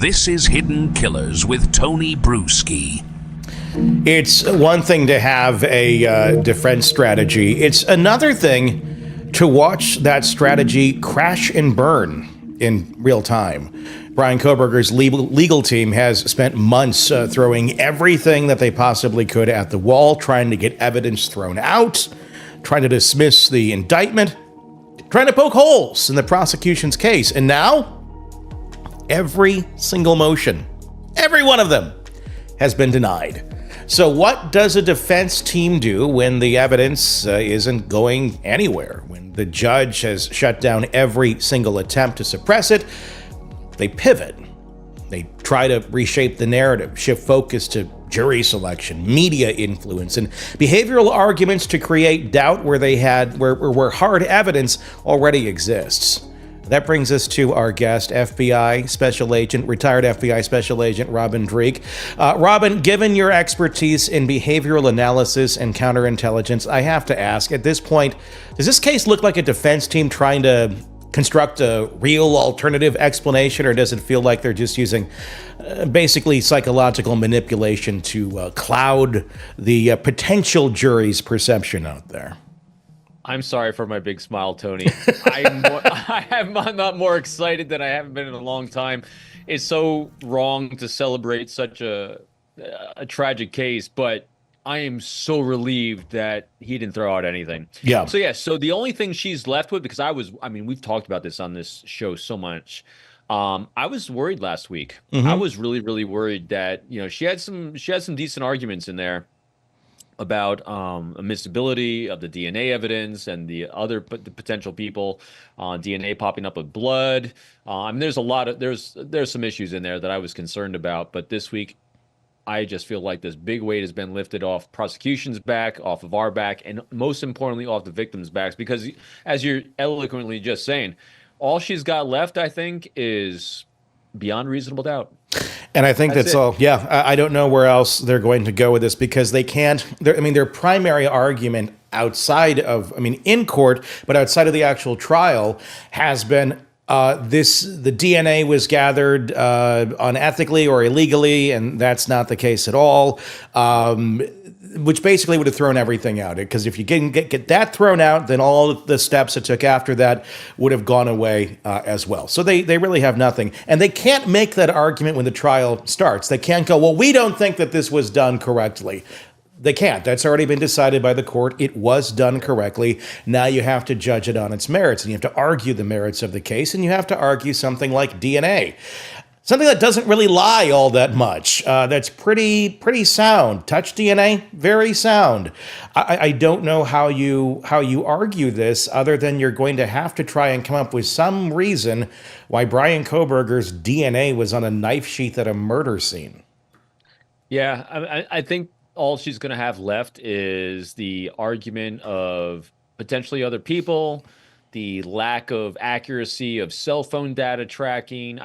This is Hidden Killers with Tony Bruschi. It's one thing to have a defense strategy. It's another thing to watch that strategy crash and burn in real time. Bryan Kohberger's legal team has spent months throwing everything that they possibly could at the wall, trying to get evidence thrown out, trying to dismiss the indictment, trying to poke holes in the prosecution's case. And now, every single motion, every one of them, has been denied. So what does a defense team do when the evidence isn't going anywhere? When the judge has shut down every single attempt to suppress it, they pivot. They try to reshape the narrative, shift focus to jury selection, media influence, and behavioral arguments to create doubt where hard evidence already exists. That brings us to our guest, retired FBI Special Agent Robin Dreeke. Robin, given your expertise in behavioral analysis and counterintelligence, I have to ask, at this point, does this case look like a defense team trying to construct a real alternative explanation, or does it feel like they're just using basically psychological manipulation to cloud the potential jury's perception out there? I'm sorry for my big smile, Tony. I'm not more excited than I haven't been in a long time. It's so wrong to celebrate such a tragic case, but I am so relieved that he didn't throw out anything. Yeah. So the only thing she's left with, because we've talked about this on this show so much. I was worried last week. Mm-hmm. I was really, really worried that, she had some decent arguments in there about admissibility of the DNA evidence and the potential people, DNA popping up with blood. There's some issues in there that I was concerned about, but this week I just feel like this big weight has been lifted off prosecution's back, off of our back, and most importantly off the victims' backs, because as you're eloquently just saying, all she's got left, I think, is beyond reasonable doubt. And I think that's all. Yeah, I don't know where else they're going to go with this, because they can't. Their primary argument in court, but outside of the actual trial, has been the DNA was gathered unethically or illegally, and that's not the case at all. Which basically would have thrown everything out. Because if you get that thrown out, then all of the steps it took after that would have gone away as well. So they really have nothing. And they can't make that argument when the trial starts. They can't go, well, we don't think that this was done correctly. They can't. That's already been decided by the court. It was done correctly. Now you have to judge it on its merits, and you have to argue the merits of the case, and you have to argue something like DNA. Something that doesn't really lie all that much. That's pretty sound. Touch DNA, very sound. I don't know how you argue this, other than you're going to have to try and come up with some reason why Bryan Kohberger's DNA was on a knife sheath at a murder scene. Yeah, I think all she's going to have left is the argument of potentially other people, the lack of accuracy of cell phone data tracking.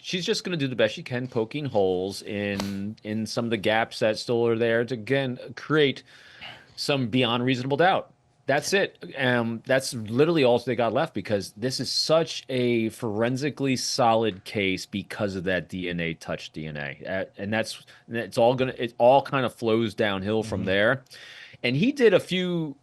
She's just gonna do the best she can, poking holes in some of the gaps that still are there to, again, create some beyond reasonable doubt. That's it. That's literally all they got left, because this is such a forensically solid case because of that DNA, touch DNA, and it all kind of flows downhill from there. And he did a few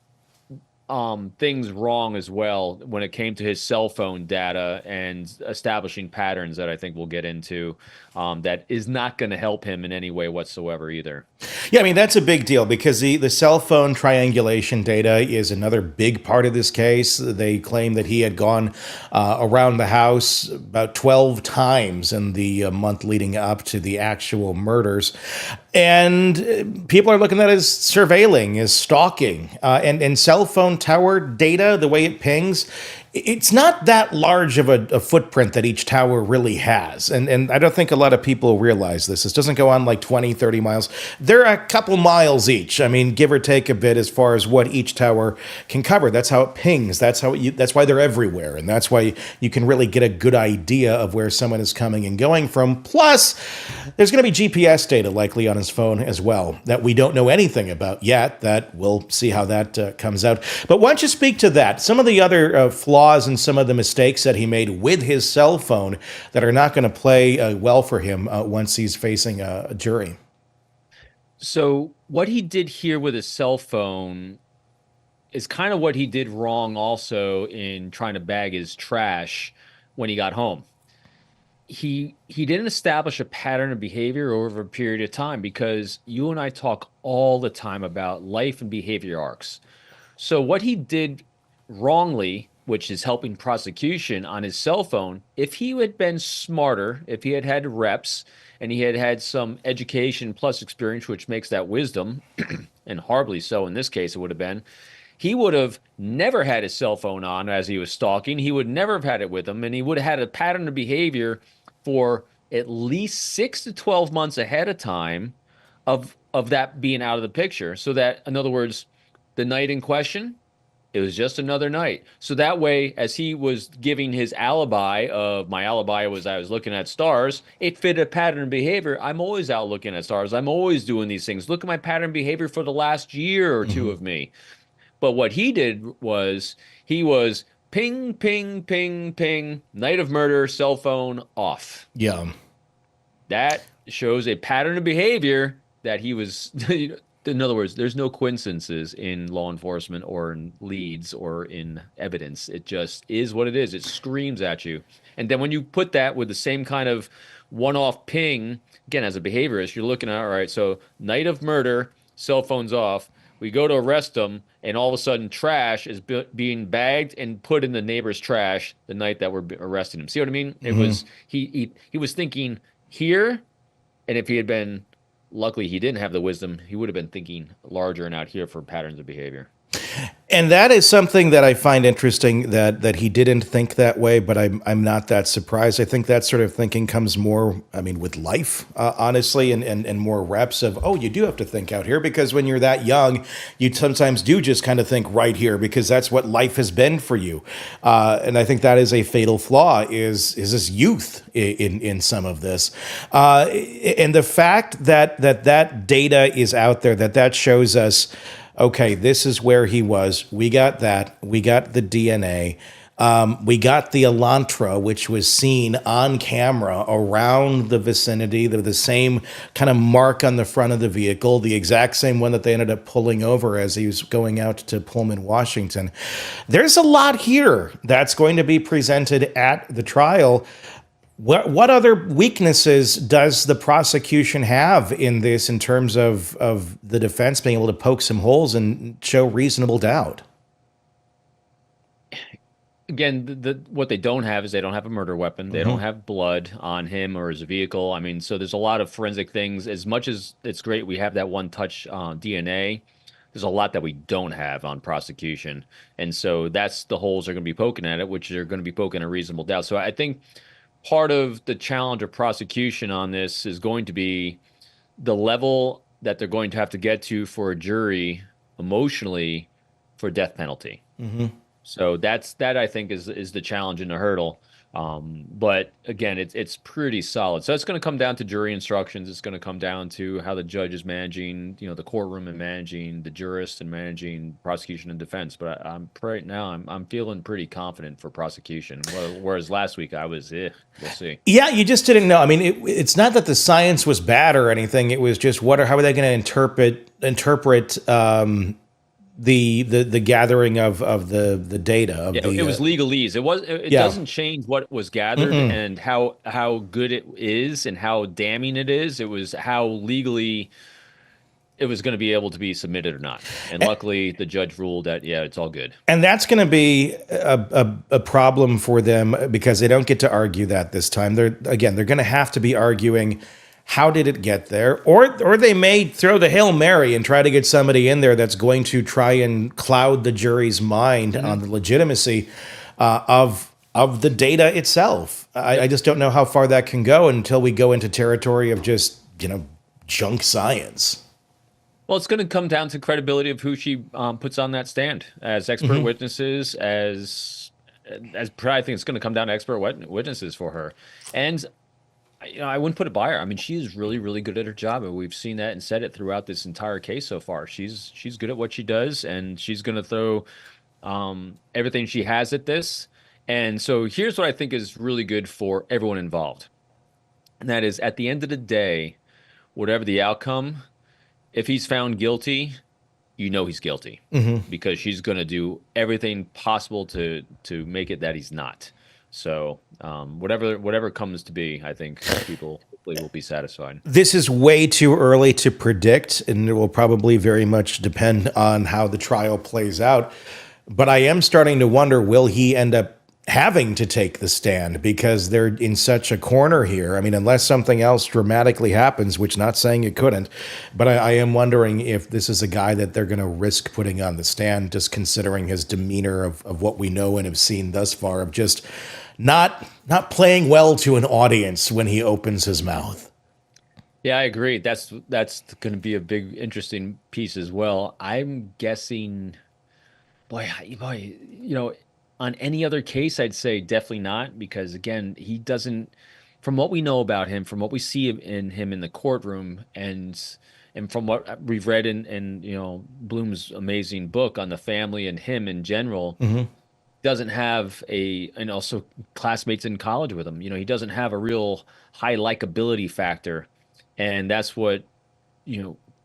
things wrong as well when it came to his cell phone data and establishing patterns that I think we'll get into, that is not going to help him in any way whatsoever either. Yeah, that's a big deal, because the cell phone triangulation data is another big part of this case. They claim that he had gone around the house about 12 times in the month leading up to the actual murders. And people are looking at it as surveilling, as stalking, and cell phone tower data, the way it pings, it's not that large of a footprint that each tower really has. And I don't think a lot of people realize this. This doesn't go on like 20, 30 miles. They're a couple miles each. Give or take a bit as far as what each tower can cover. That's how it pings. That's why they're everywhere. And that's why you can really get a good idea of where someone is coming and going from. Plus, there's going to be GPS data likely on his phone as well that we don't know anything about yet. That we'll see how that comes out. But why don't you speak to that? Some of the other flaws flaws and some of the mistakes that he made with his cell phone that are not going to play well for him once he's facing a jury. So what he did here with his cell phone is kind of what he did wrong also in trying to bag his trash when he got home. He didn't establish a pattern of behavior over a period of time, because you and I talk all the time about life and behavior arcs. So what he did wrongly, which is helping prosecution on his cell phone, if he had been smarter, if he had had reps and he had had some education plus experience, which makes that wisdom, and horribly so in this case it would have been, he would have never had his cell phone on as he was stalking. He would never have had it with him, and he would have had a pattern of behavior for at least 6 to 12 months ahead of time of that being out of the picture. So that, in other words, the night in question, it was just another night. So that way, as he was giving his alibi of, my alibi was I was looking at stars, it fit a pattern of behavior. I'm always out looking at stars. I'm always doing these things. Look at my pattern of behavior for the last year or two of me. But what he did was he was ping, ping, ping, ping, night of murder, cell phone off. Yeah. That shows a pattern of behavior that he was, in other words, there's no coincidences in law enforcement or in leads or in evidence. It just is what it is. It screams at you. And then when you put that with the same kind of one-off ping, again, as a behaviorist, you're looking at, all right, so night of murder, cell phone's off. We go to arrest him, and all of a sudden trash is being bagged and put in the neighbor's trash the night that we're arresting him. See what I mean? It was he was thinking here, and if he had been, luckily he didn't have the wisdom, he would have been thinking larger and out here for patterns of behavior. And that is something that I find interesting, that he didn't think that way, but I'm not that surprised. I think that sort of thinking comes more, I mean, with life, honestly, and more reps of, oh, you do have to think out here, because when you're that young, you sometimes do just kind of think right here, because that's what life has been for you. And I think that is a fatal flaw, is this youth in some of this. And the fact that data is out there, that shows us, okay, this is where he was. We got that. We got the DNA. We got the Elantra, which was seen on camera around the vicinity, the same kind of mark on the front of the vehicle, the exact same one that they ended up pulling over as he was going out to Pullman, Washington. There's a lot here that's going to be presented at the trial. What other weaknesses does the prosecution have in this, in terms of the defense being able to poke some holes and show reasonable doubt? Again, what they don't have is they don't have a murder weapon. They don't have blood on him or his vehicle. I mean, so there's a lot of forensic things. As much as it's great we have that one touch DNA, there's a lot that we don't have on prosecution. And so that's the holes they're going to be poking at it, which they're going to be poking a reasonable doubt. So I think part of the challenge of prosecution on this is going to be the level that they're going to have to get to for a jury emotionally for death penalty. So that I think is the challenge and the hurdle. But again, it's pretty solid. So it's going to come down to jury instructions. It's going to come down to how the judge is managing, the courtroom, and managing the jurist and managing prosecution and defense. But I'm right now I'm feeling pretty confident for prosecution. Whereas last week I was, we'll see. Yeah, you just didn't know. I mean, it's not that the science was bad or anything. It was just how are they going to interpret the gathering of the data. It was legalese. It doesn't change what was gathered and how good it is and how damning it is. It was how legally it was going to be able to be submitted or not. And luckily the judge ruled that, it's all good. And that's going to be a problem for them, because they don't get to argue that this time. They're going to have to be arguing, how did it get there? Or they may throw the Hail Mary and try to get somebody in there that's going to try and cloud the jury's mind on the legitimacy of the data itself. I just don't know how far that can go until we go into territory of just, junk science. Well, it's going to come down to credibility of who she puts on that stand as expert witnesses, as I think it's going to come down to expert witnesses for her. And I wouldn't put it by her. I mean, she is really, really good at her job, and we've seen that and said it throughout this entire case so far. She's good at what she does, and she's going to throw everything she has at this. And so here's what I think is really good for everyone involved. And that is, at the end of the day, whatever the outcome, if he's found guilty, you know he's guilty, because she's going to do everything possible to make it that he's not. So whatever comes to be, I think people hopefully will be satisfied. This is way too early to predict, and it will probably very much depend on how the trial plays out. But I am starting to wonder, will he end up having to take the stand, because they're in such a corner here? I mean, unless something else dramatically happens, which not saying it couldn't, but I am wondering if this is a guy that they're going to risk putting on the stand, just considering his demeanor of what we know and have seen thus far, of just not playing well to an audience when he opens his mouth. Yeah, I agree. That's going to be a big, interesting piece as well. I'm guessing, boy, on any other case, I'd say definitely not, because again, he doesn't, from what we know about him, from what we see in him in the courtroom, and from what we've read in Bloom's amazing book on the family and him in general, doesn't have and also classmates in college with him. He doesn't have a real high likability factor, and that's what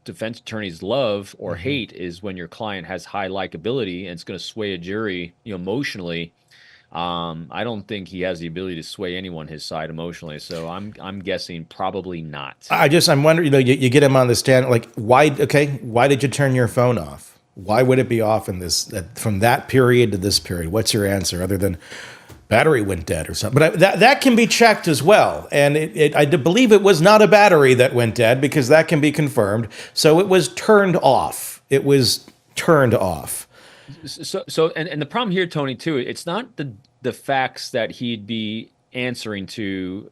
defense attorneys love or hate, is when your client has high likability and it's going to sway a jury, emotionally. I don't think he has the ability to sway anyone his side emotionally. So I'm guessing probably not. I'm wondering, you get him on the stand, like, why did you turn your phone off? Why would it be off from that period to this period? What's your answer, other than battery went dead or something? But that can be checked as well. And I believe it was not a battery that went dead, because that can be confirmed. So it was turned off. It was turned off. So and the problem here, Tony, too, it's not the facts that he'd be answering to.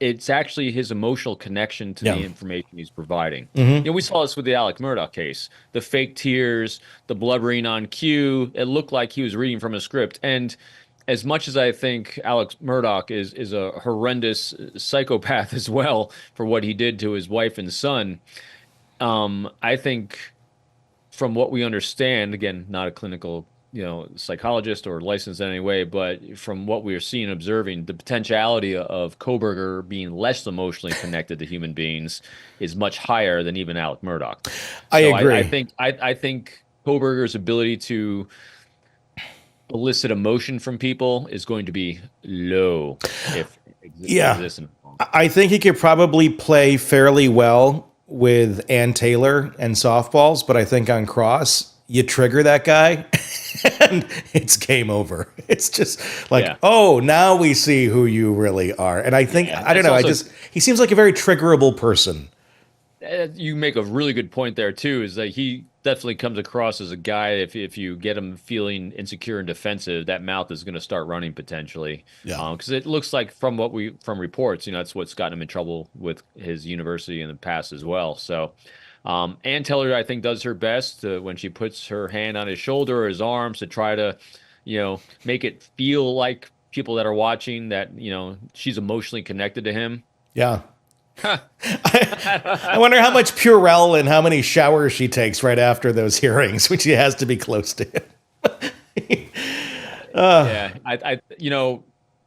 It's actually his emotional connection to the information he's providing. We saw this with the Alex Murdaugh case. The fake tears, the blubbering on cue. It looked like he was reading from a script. And as much as I think Alex Murdaugh is a horrendous psychopath as well for what he did to his wife and son, I think from what we understand, again, not a clinical psychologist or licensed in any way, but from what we are seeing and observing, the potentiality of Kohberger being less emotionally connected to human beings is much higher than even Alex Murdaugh. I agree. I think Kohberger's ability to elicit emotion from people is going to be low. I think he could probably play fairly well with Ann Taylor and softballs, but I think on cross, you trigger that guy and it's game over. It's just like, oh, now we see who you really are. And I think, I don't know, he seems like a very triggerable person. You make a really good point there too, is that he definitely comes across as a guy, if you get him feeling insecure and defensive, that mouth is going to start running potentially. Because it looks like from reports, that's what's gotten him in trouble with his university in the past as well. So Ann Taylor, I think, does her best when she puts her hand on his shoulder or his arms to try to, make it feel like people that are watching that, she's emotionally connected to him. Yeah. I wonder how much Purell and how many showers she takes right after those hearings, which she has to be close to him.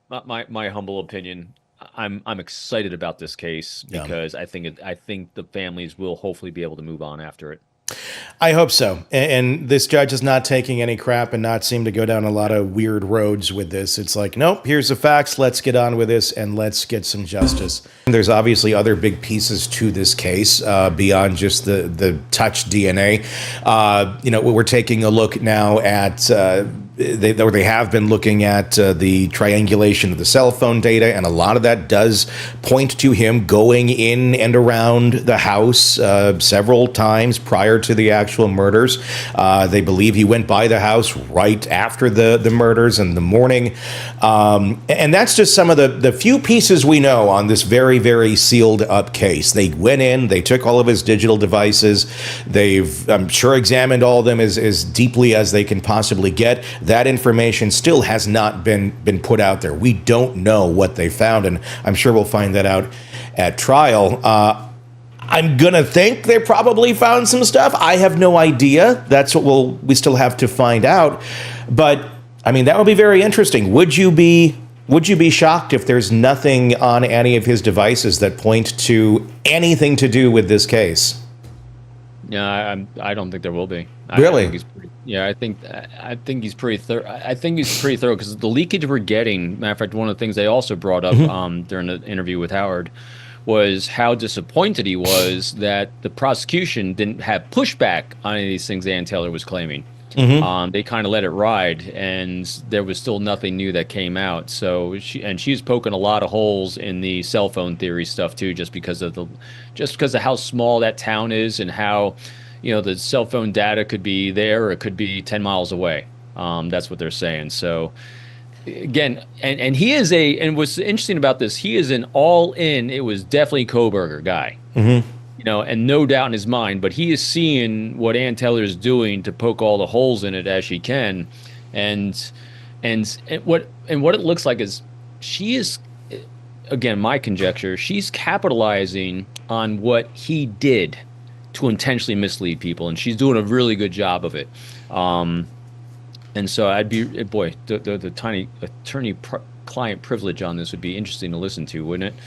My humble opinion, I'm excited about this case because I think the families will hopefully be able to move on after it. I hope so. And this judge is not taking any crap and not seem to go down a lot of weird roads with this. It's like, nope, here's the facts. Let's get on with this and let's get some justice. And there's obviously other big pieces to this case beyond just the touch DNA. We're taking a look now at they have been looking at the triangulation of the cell phone data, and a lot of that does point to him going in and around the house several times prior to the actual murders. They believe he went by the house right after the murders in the morning. And that's just some of the few pieces we know on this very, very sealed up case. They went in, they took all of his digital devices. They've, I'm sure, examined all of them as deeply as they can possibly get. That information still has not been put out there. We don't know what they found, and I'm sure we'll find that out at trial. I'm gonna think they probably found some stuff. I have no idea. That's what we still have to find out. But I mean, that would be very interesting. Would you be shocked if there's nothing on any of his devices that point to anything to do with this case? Yeah, I don't think there will be. Really? I think he's pretty thorough. I think he's pretty thorough because the leakage we're getting. Matter of fact, one of the things they also brought up during the interview with Howard was how disappointed he was that the prosecution didn't have pushback on any of these things Ann Taylor was claiming. They kind of let it ride, and there was still nothing new that came out. So she's poking a lot of holes in the cell phone theory stuff too, just because of how small that town is and how, the cell phone data could be there or it could be 10 miles away. That's what they're saying. So again, and he is and what's interesting about this, he is an all-in. It was definitely Kohberger guy. And no doubt in his mind, but he is seeing what Ann Taylor is doing to poke all the holes in it as she can, and what it looks like is she is, again, my conjecture, she's capitalizing on what he did to intentionally mislead people, and she's doing a really good job of it. And so the tiny attorney-client privilege on this would be interesting to listen to, wouldn't it?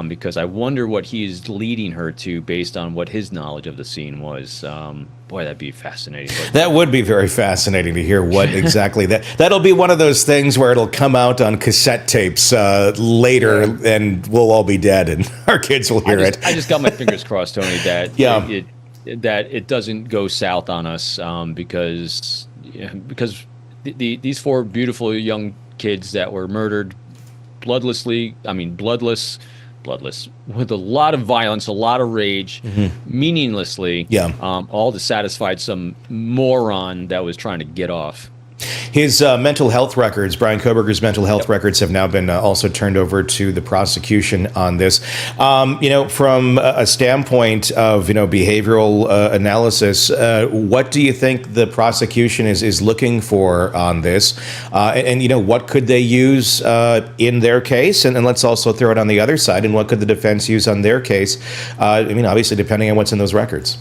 Because I wonder what he's leading her to based on what his knowledge of the scene was. That'd be fascinating. That would be very fascinating to hear what exactly that'll be one of those things where it'll come out on cassette tapes later, and we'll all be dead and our kids will hear it. I just got my fingers crossed, Tony, that that it doesn't go south on us, because these four beautiful young kids that were murdered bloodless, with a lot of violence, a lot of rage, meaninglessly, all to satisfy some moron that was trying to get off. His mental health records, Bryan Kohberger's mental health records, have now been also turned over to the prosecution on this. From a standpoint of behavioral analysis, what do you think the prosecution is looking for on this? And what could they use in their case? And let's also throw it on the other side. And what could the defense use on their case? Obviously, depending on what's in those records.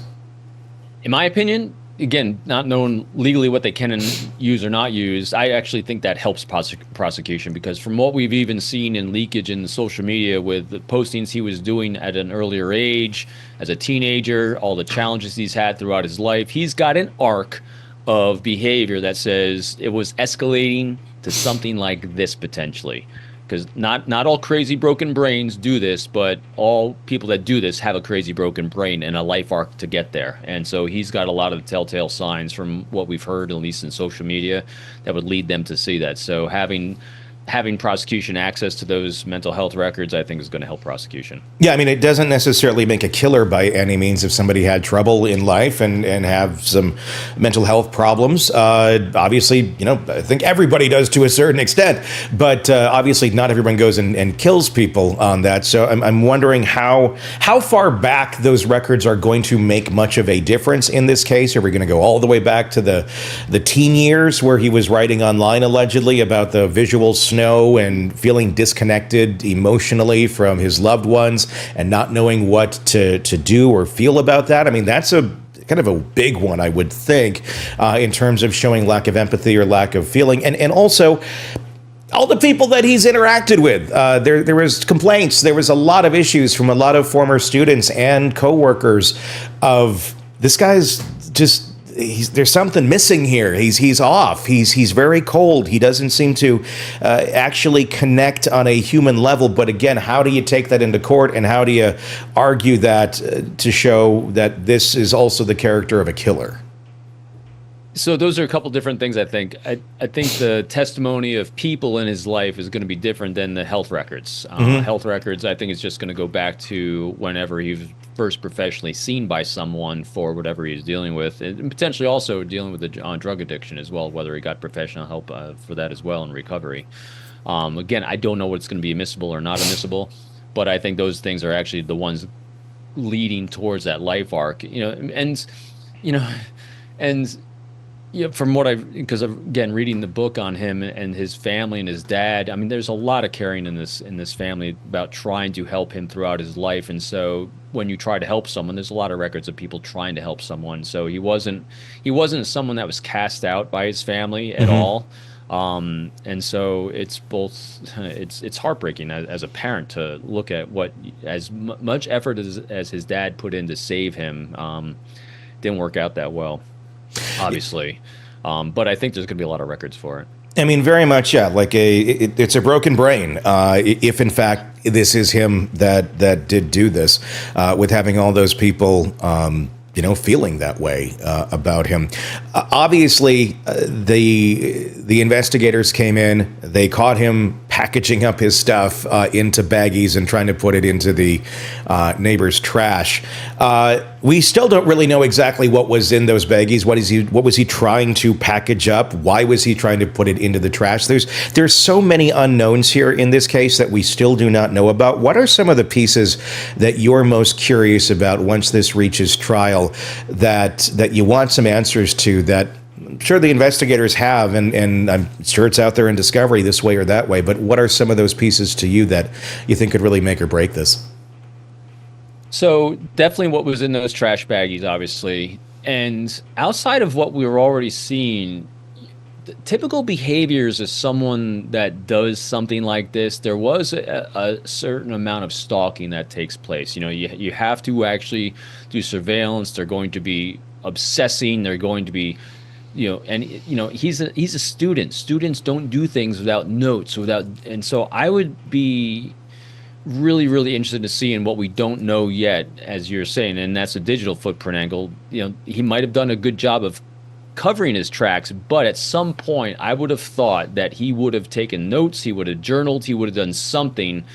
In my opinion, again, not knowing legally what they can use or not use, I actually think that helps prosecution, because from what we've even seen in leakage in social media with the postings he was doing at an earlier age, as a teenager, all the challenges he's had throughout his life, he's got an arc of behavior that says it was escalating to something like this potentially. Because not all crazy broken brains do this, but all people that do this have a crazy broken brain and a life arc to get there. And so he's got a lot of telltale signs from what we've heard, at least in social media, that would lead them to see that. So having prosecution access to those mental health records, I think, is going to help prosecution. Yeah, it doesn't necessarily make a killer by any means if somebody had trouble in life and have some mental health problems. Obviously, I think everybody does to a certain extent, but obviously not everyone goes and kills people on that. So I'm wondering how far back those records are going to make much of a difference in this case. Are we going to go all the way back to the teen years where he was writing online allegedly about the visual snow and feeling disconnected emotionally from his loved ones and not knowing what to do or feel about that? That's a kind of a big one, I would think, in terms of showing lack of empathy or lack of feeling. And also, all the people that he's interacted with, there was complaints. There was a lot of issues from a lot of former students and coworkers of this guy's just... there's something missing here. He's off. He's very cold. He doesn't seem to actually connect on a human level. But again, how do you take that into court, and how do you argue that to show that this is also the character of a killer? So those are a couple different things, I think. I think the testimony of people in his life is going to be different than the health records. Health records, I think, is just going to go back to whenever he was first professionally seen by someone for whatever he's dealing with, and potentially also dealing with drug addiction as well, whether he got professional help for that as well in recovery. Again, I don't know what's going to be admissible or not admissible, but I think those things are actually the ones leading towards that life arc. From what because again, reading the book on him and his family and his dad, there's a lot of caring in this family about trying to help him throughout his life. And so when you try to help someone, there's a lot of records of people trying to help someone. So he wasn't someone that was cast out by his family at all. And so it's both it's heartbreaking as a parent to look at what much effort as his dad put in to save him didn't work out that well, obviously. But I think there's going to be a lot of records for it. I mean, very much, yeah. Like it's a broken brain. If in fact this is him that did do this, with having all those people, feeling that way about him. Obviously, the investigators came in. They caught him packaging up his stuff into baggies and trying to put it into the neighbor's trash. We still don't really know exactly what was in those baggies. What was he trying to package up? Why was he trying to put it into the trash? There's so many unknowns here in this case that we still do not know about. What are some of the pieces that you're most curious about once this reaches trial that you want some answers to that I'm sure the investigators have, and I'm sure it's out there in Discovery this way or that way, but what are some of those pieces to you that you think could really make or break this? So definitely what was in those trash baggies, obviously. And outside of what we were already seeing, typical behaviors of someone that does something like this, there was a certain amount of stalking that takes place. You have to actually do surveillance. They're going to be obsessing. They're going to be, he's a student. Students don't do things without notes, and so I would be really, really interested to see in what we don't know yet, as you're saying, and that's a digital footprint angle. He might have done a good job of covering his tracks, but at some point I would have thought that he would have taken notes, he would have journaled, he would have done something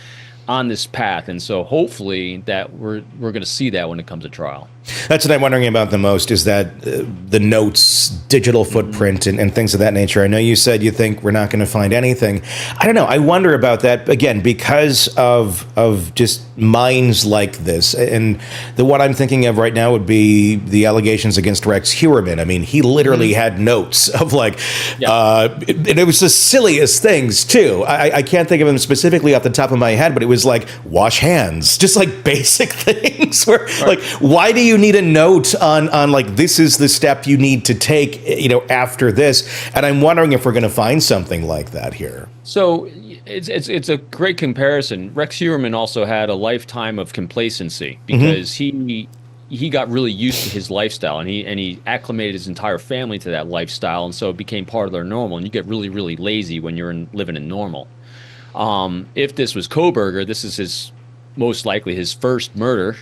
on this path. And so hopefully that we're going to see that when it comes to trial. That's what I'm wondering about the most, is that the notes, digital footprint, and things of that nature. I know you said you think we're not going to find anything. I don't know. I wonder about that, again, because of just minds like this. And the one I'm thinking of right now would be the allegations against Rex Heuermann. I mean, he literally had notes of and it was the silliest things, too. I can't think of them specifically off the top of my head, but it was like, wash hands, just like basic things where, like, why do you need a note on like, this is the step you need to take, after this? And I'm wondering if we're going to find something like that here. So it's a great comparison. Rex Heuermann also had a lifetime of complacency because he got really used to his lifestyle, and he acclimated his entire family to that lifestyle, and so it became part of their normal. And you get really, really lazy when you're living in normal. If this was Kohberger, this is most likely his first murder,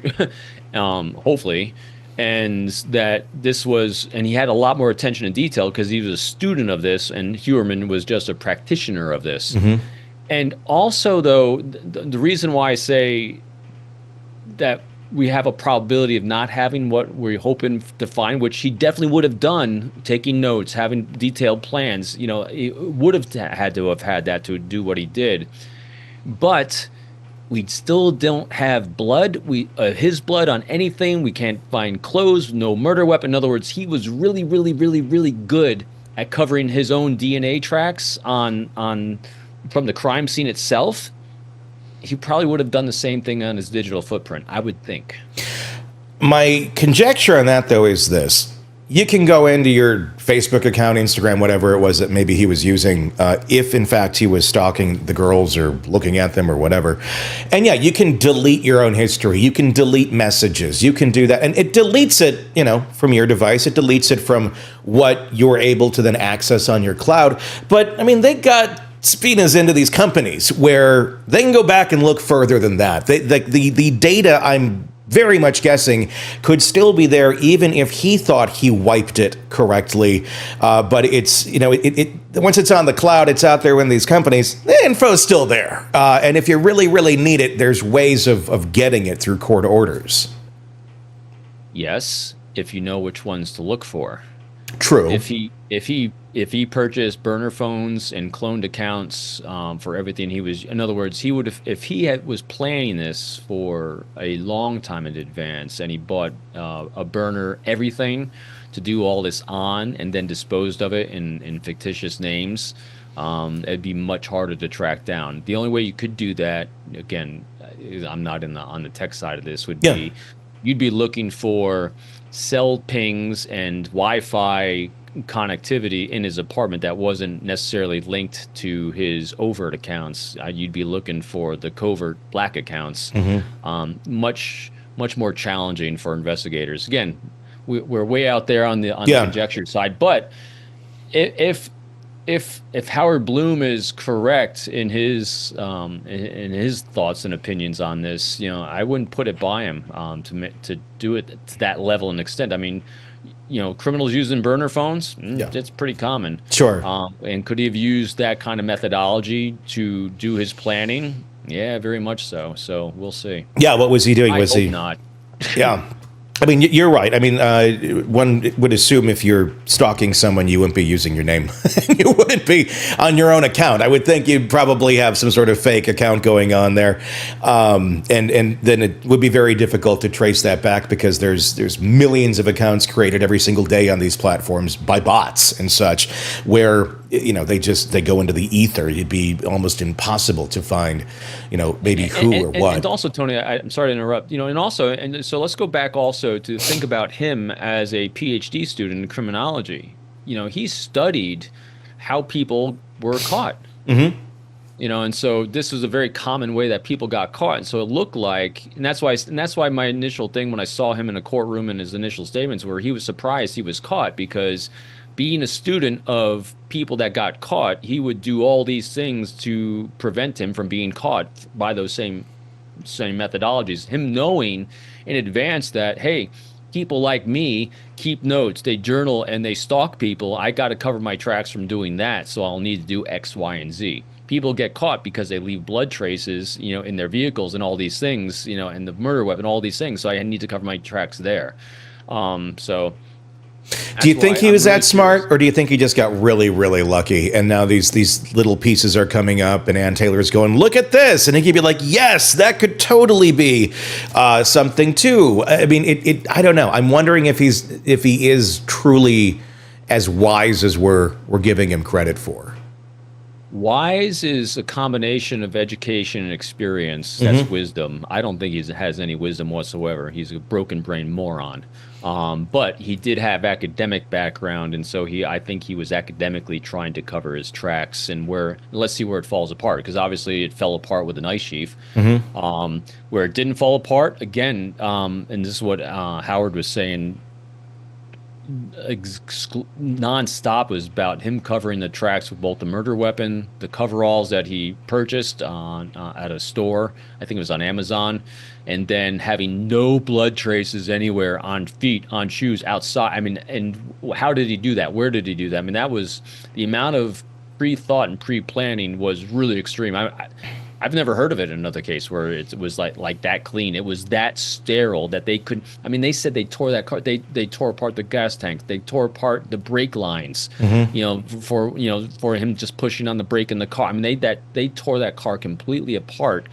hopefully, and that and he had a lot more attention to detail because he was a student of this, and Heuermann was just a practitioner of this. And also, though, the reason why I say that we have a probability of not having what we're hoping to find, which he definitely would have done, taking notes, having detailed plans, he would have had that to do what he did. But we still don't have blood, his blood on anything. We can't find clothes, no murder weapon. In other words, he was really, really, really, really good at covering his own DNA tracks from the crime scene itself. He probably would have done the same thing on his digital footprint, I would think. My conjecture on that, though, is this. You can go into your Facebook account, Instagram, whatever it was that maybe he was using, if in fact he was stalking the girls or looking at them or whatever. And yeah, you can delete your own history. You can delete messages. You can do that. And it deletes it, from your device. It deletes it from what you're able to then access on your cloud. But, I mean, they got subpoenas into these companies where they can go back and look further than that. The data, I'm very much guessing, could still be there even if he thought he wiped it correctly. But it's, once it's on the cloud, it's out there in these companies, the info's still there. And if you really, really need it, there's ways of getting it through court orders. Yes, if you know which ones to look for. True. If he purchased burner phones and cloned accounts for everything he was, in other words, he would have, if he was planning this for a long time in advance, and he bought a burner everything to do all this on, and then disposed of it in fictitious names, it'd be much harder to track down. The only way you could do that, again, I'm not on the tech side of this, would be you'd be looking for cell pings and Wi-Fi connectivity in his apartment that wasn't necessarily linked to his overt accounts. You'd be looking for the covert black accounts. Much more challenging for investigators. Again, we're way out there on the conjecture side, but if Howard Bloom is correct in his thoughts and opinions on this, I wouldn't put it by him to do it to that level and extent. I mean, criminals using burner phones, it's pretty common. Sure. And could he have used that kind of methodology to do his planning? Yeah, very much so. So we'll see. Yeah, what was he doing? I hope not. Yeah. I mean, you're right. I mean, one would assume if you're stalking someone, you wouldn't be using your name. You wouldn't be on your own account. I would think you'd probably have some sort of fake account going on there. And then it would be very difficult to trace that back because there's millions of accounts created every single day on these platforms by bots and such, where they go into the ether. It'd be almost impossible to find, maybe who or what. And also, Tony, I'm sorry to interrupt. And so let's go back also to think about him as a PhD student in criminology. He studied how people were caught. Mm-hmm. And so this was a very common way that people got caught. And so it looked like, and that's why my initial thing when I saw him in a courtroom in his initial statements were he was surprised he was caught, because being a student of people that got caught, he would do all these things to prevent him from being caught by those same methodologies. Him knowing in advance that, hey, people like me keep notes, they journal, and they stalk people. I got to cover my tracks from doing that, so I'll need to do X, Y, and Z. People get caught because they leave blood traces, in their vehicles and all these things, and the murder weapon, all these things. So I need to cover my tracks there. Do you think he was that smart, or do you think he just got really, really lucky, and now these little pieces are coming up, and Ann Taylor's going, look at this, and he could be like, yes, that could totally be something too. I mean, I don't know. I'm wondering if he is truly as wise as we're giving him credit for. Wise is a combination of education and experience. That's wisdom. I don't think he has any wisdom whatsoever. He's a broken brain moron. But he did have academic background, and so I think he was academically trying to cover his tracks. And let's see where it falls apart, because obviously it fell apart with the knife sheath. Where it didn't fall apart, again, and this is what Howard was saying, nonstop, was about him covering the tracks with both the murder weapon, the coveralls that he purchased at a store, I think it was on Amazon, and then having no blood traces anywhere on feet, on shoes, outside. I mean, and how did he do that? Where did he do that? I mean, that was the amount of pre-thought and pre-planning was really extreme. I've never heard of it in another case where it was like that clean. It was that sterile that they could. I mean, they said they tore that car. They tore apart the gas tank. They tore apart the brake lines. For him just pushing on the brake in the car. I mean, they tore that car completely apart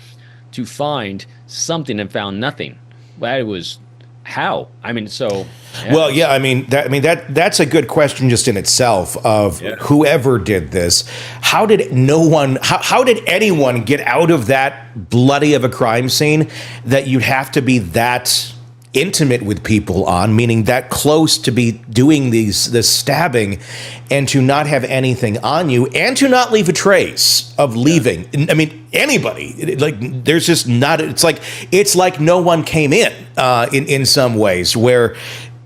to find something and found nothing. That was how. I mean, so. Yeah. Well, yeah, that's a good question just in itself of whoever did this. How did anyone get out of that bloody of a crime scene that you'd have to be that intimate with people on, meaning that close to be doing this stabbing, and to not have anything on you, and to not leave a trace of leaving. I mean, anybody, there's just not. It's like no one came in some ways, where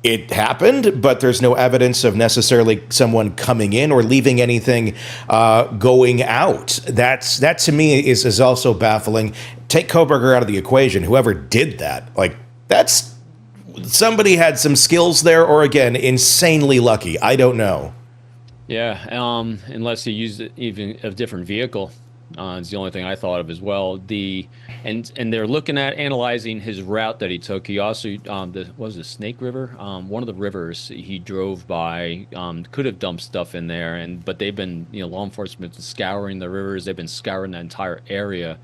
it happened, but there's no evidence of necessarily someone coming in or leaving anything going out. That to me is also baffling. Take Kohberger out of the equation. Whoever did that, that's somebody had some skills there, or again, insanely lucky. I don't know. Yeah, unless he used even a different vehicle. It's the only thing I thought of as well. And they're looking at analyzing his route that he took. He also was it Snake River? One of the rivers he drove by could have dumped stuff in there, but they've been law enforcement scouring the rivers. They've been scouring the entire area.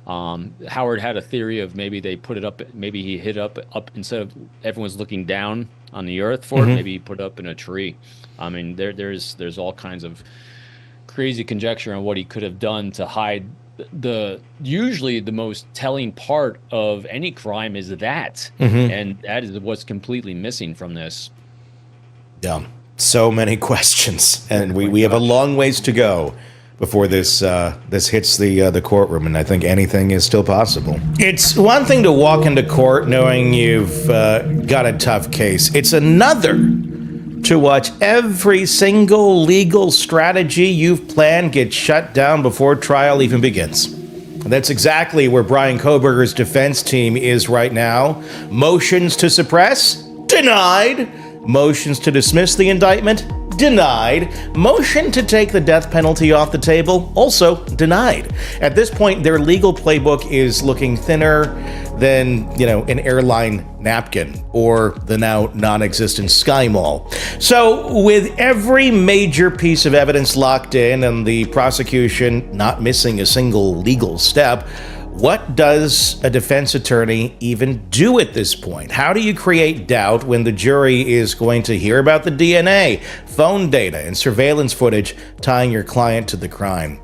Howard had a theory of maybe they put it up. Maybe he hid up instead of everyone's looking down on the earth for it. Maybe he put it up in a tree. I mean, there's all kinds of crazy conjecture on what he could have done to hide usually the most telling part of any crime is that, and that is what's completely missing from this. Yeah. So many questions, and we have a long ways to go before this hits the courtroom, and I think anything is still possible. It's one thing to walk into court knowing you've got a tough case. It's another to watch every single legal strategy you've planned get shut down before trial even begins. And that's exactly where Bryan Kohberger's defense team is right now. Motions to suppress? Denied. Motions to dismiss the indictment? Denied. Motion to take the death penalty off the table? Also denied. At this point, their legal playbook is looking thinner than, an airline napkin or the now non-existent Sky Mall. So with every major piece of evidence locked in and the prosecution not missing a single legal step, what does a defense attorney even do at this point? How do you create doubt when the jury is going to hear about the DNA, phone data, and surveillance footage tying your client to the crime?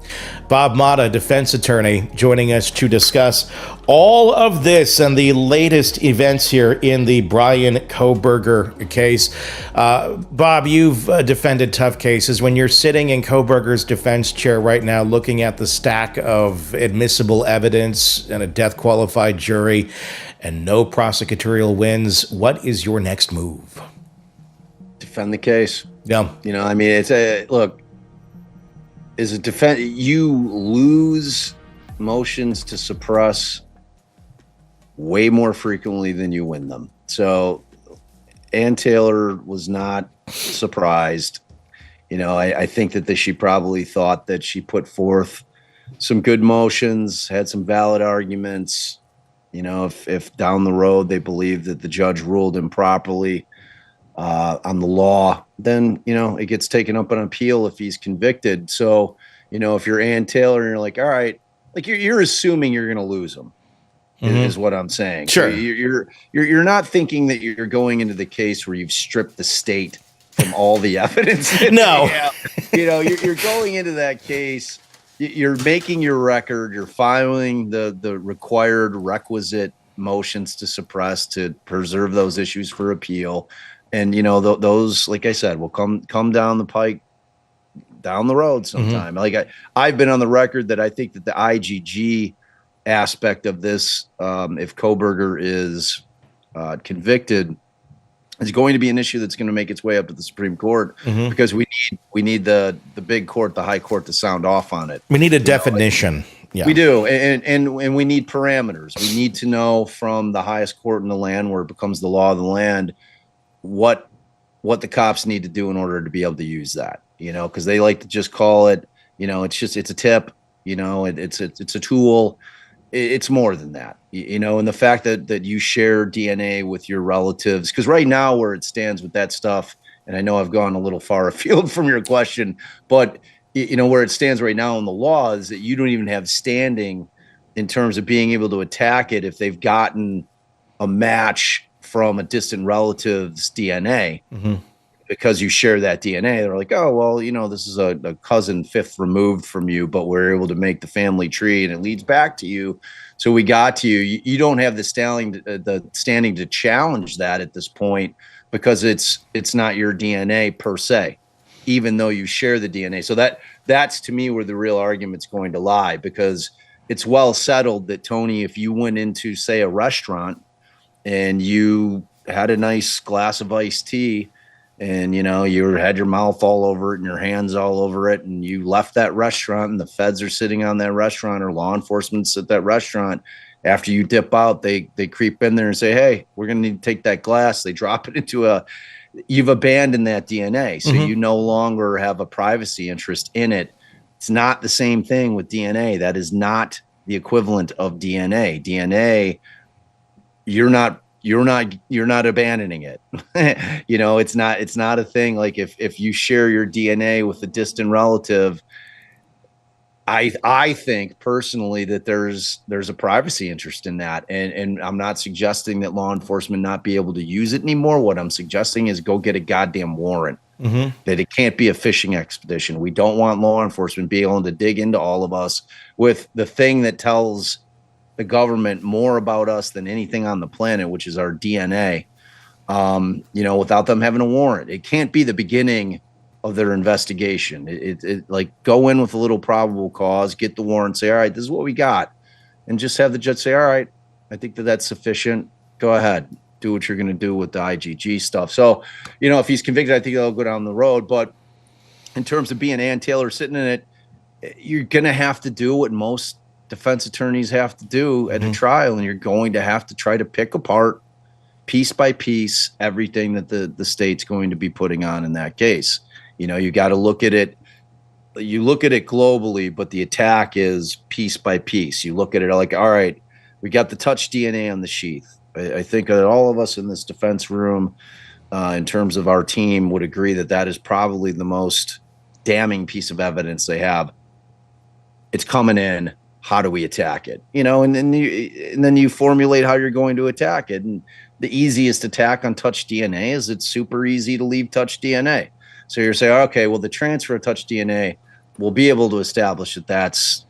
Bob Motta, defense attorney, joining us to discuss all of this and the latest events here in the Bryan Kohberger case. Bob, you've defended tough cases. When you're sitting in Kohberger's defense chair right now, looking at the stack of admissible evidence and a death-qualified jury and no prosecutorial wins, what is your next move? Defend the case. Yeah. Look, as a defense, you lose motions to suppress way more frequently than you win them. So Ann Taylor was not surprised. I think that she probably thought that she put forth some good motions, had some valid arguments. If down the road they believe that the judge ruled improperly on the law, then, it gets taken up on appeal if he's convicted. So, if you're Ann Taylor and you're like, all right, like you're assuming you're going to lose them, is what I'm saying. Sure. So you're not thinking that you're going into the case where you've stripped the state from all the evidence. No. You're going into that case. You're making your record. You're filing the required requisite motions to suppress to preserve those issues for appeal. And, those, like I said, will come down the pike down the road sometime. Like I've been on the record that I think that the IGG aspect of this, if Kohberger is convicted, is going to be an issue that's going to make its way up to the Supreme Court because we need the big court, the high court, to sound off on it. We need a definition. Yeah. We do, and we need parameters. We need to know from the highest court in the land, where it becomes the law of the land, what the cops need to do in order to be able to use that. Because they like to just call it, it's a tip. It's a tool. It's more than that. And the fact that you share DNA with your relatives, because right now where it stands with that stuff, and I know I've gone a little far afield from your question, but where it stands right now in the law is that you don't even have standing in terms of being able to attack it if they've gotten a match from a distant relative's DNA. Because you share that DNA, they're like, oh, well, this is a cousin fifth removed from you, but we're able to make the family tree and it leads back to you. So we got to you. You don't have the standing to challenge that at this point because it's not your DNA per se, even though you share the DNA. So that's to me where the real argument's going to lie, because it's well settled that, Tony, if you went into, say, a restaurant and you had a nice glass of iced tea, and you had your mouth all over it and your hands all over it, and you left that restaurant and the feds are sitting on that restaurant, or law enforcement's at that restaurant, after you dip out, they creep in there and say, hey, we're going to need to take that glass. They drop it into you've abandoned that DNA. So you no longer have a privacy interest in it. It's not the same thing with DNA. That is not the equivalent of DNA. DNA, you're not abandoning it. It's not a thing. Like if you share your DNA with a distant relative, I think personally that there's a privacy interest in that. And I'm not suggesting that law enforcement not be able to use it anymore. What I'm suggesting is go get a goddamn warrant. That it can't be a fishing expedition. We don't want law enforcement being able to dig into all of us with the thing that tells the government more about us than anything on the planet, which is our DNA. without them having a warrant. It can't be the beginning of their investigation. It like go in with a little probable cause, get the warrant, say, all right, this is what we got. And just have the judge say, all right, I think that's sufficient. Go ahead, do what you're going to do with the IGG stuff. So, if he's convicted, I think they'll go down the road. But in terms of being Ann Taylor sitting in it, you're going to have to do what most defense attorneys have to do at a trial. And you're going to have to try to pick apart piece by piece everything that the state's going to be putting on in that case. You got to look at it. You look at it globally, but the attack is piece by piece. You look at it like, all right, we got the touch DNA on the sheath. I think that all of us in this defense room, in terms of our team, would agree that is probably the most damning piece of evidence they have. It's coming in. How do we attack it? And then you formulate how you're going to attack it. And the easiest attack on touch DNA is it's super easy to leave touch DNA. So you're saying, okay, well, the transfer of touch DNA will be able to establish that's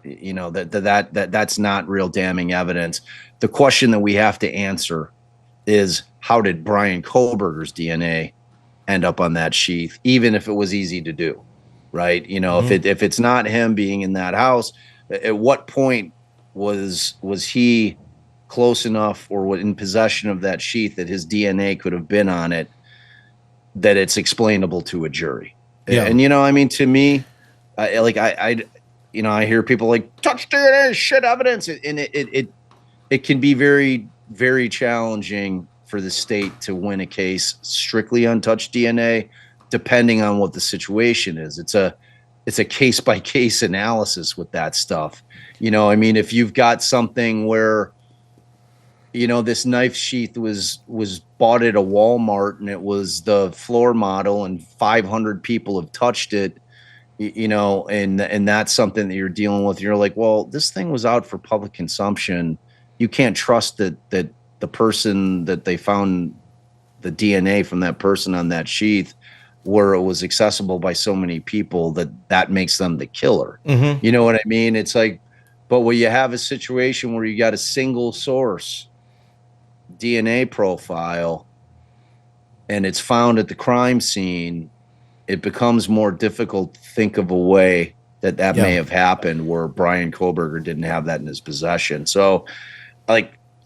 that's not real damning evidence. The question that we have to answer is, how did Bryan Kohberger's DNA end up on that sheath, even if it was easy to do, right? If it's not him being in that house, at what point was he close enough or in possession of that sheath that his DNA could have been on it, that it's explainable to a jury? Yeah. And to me, I hear people like, touch DNA shit evidence, and it can be very, very challenging for the state to win a case strictly on touch DNA, depending on what the situation is. It's a case by case analysis with that stuff. If you've got something where, this knife sheath was bought at a Walmart and it was the floor model and 500 people have touched it, and that's something that you're dealing with. You're like, well, this thing was out for public consumption. You can't trust that the person that they found the DNA from that person on that sheath, where it was accessible by so many people, that makes them the killer. Mm-hmm. You know what I mean? It's like, but when you have a situation where you got a single source DNA profile and it's found at the crime scene, it becomes more difficult to think of a way that may have happened where Bryan Kohberger didn't have that in his possession. So,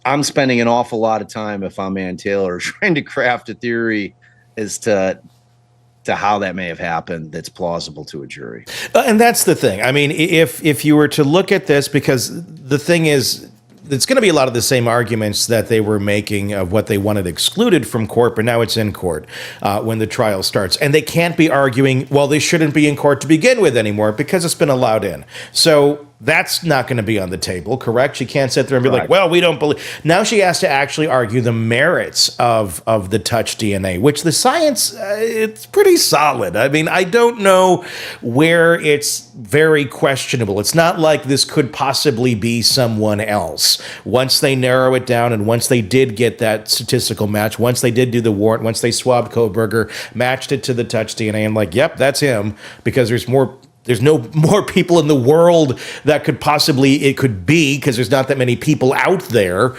I'm spending an awful lot of time, if I'm Ann Taylor, trying to craft a theory as to how that may have happened that's plausible to a jury. And that's the thing. I mean, if you were to look at this, because the thing is, it's going to be a lot of the same arguments that they were making of what they wanted excluded from court, but now it's in court when the trial starts. And they can't be arguing, well, they shouldn't be in court to begin with anymore because it's been allowed in. So that's not going to be on the table, correct? She can't sit there and be like, well, we don't believe. Now she has to actually argue the merits of the touch DNA, which the science, it's pretty solid. I mean, I don't know where it's very questionable. It's not like this could possibly be someone else. Once they narrow it down and once they did get that statistical match, once they did do the warrant, once they swabbed Kohberger, matched it to the touch DNA, and like, yep, that's him, because there's no more people in the world that it could be, because there's not that many people out there.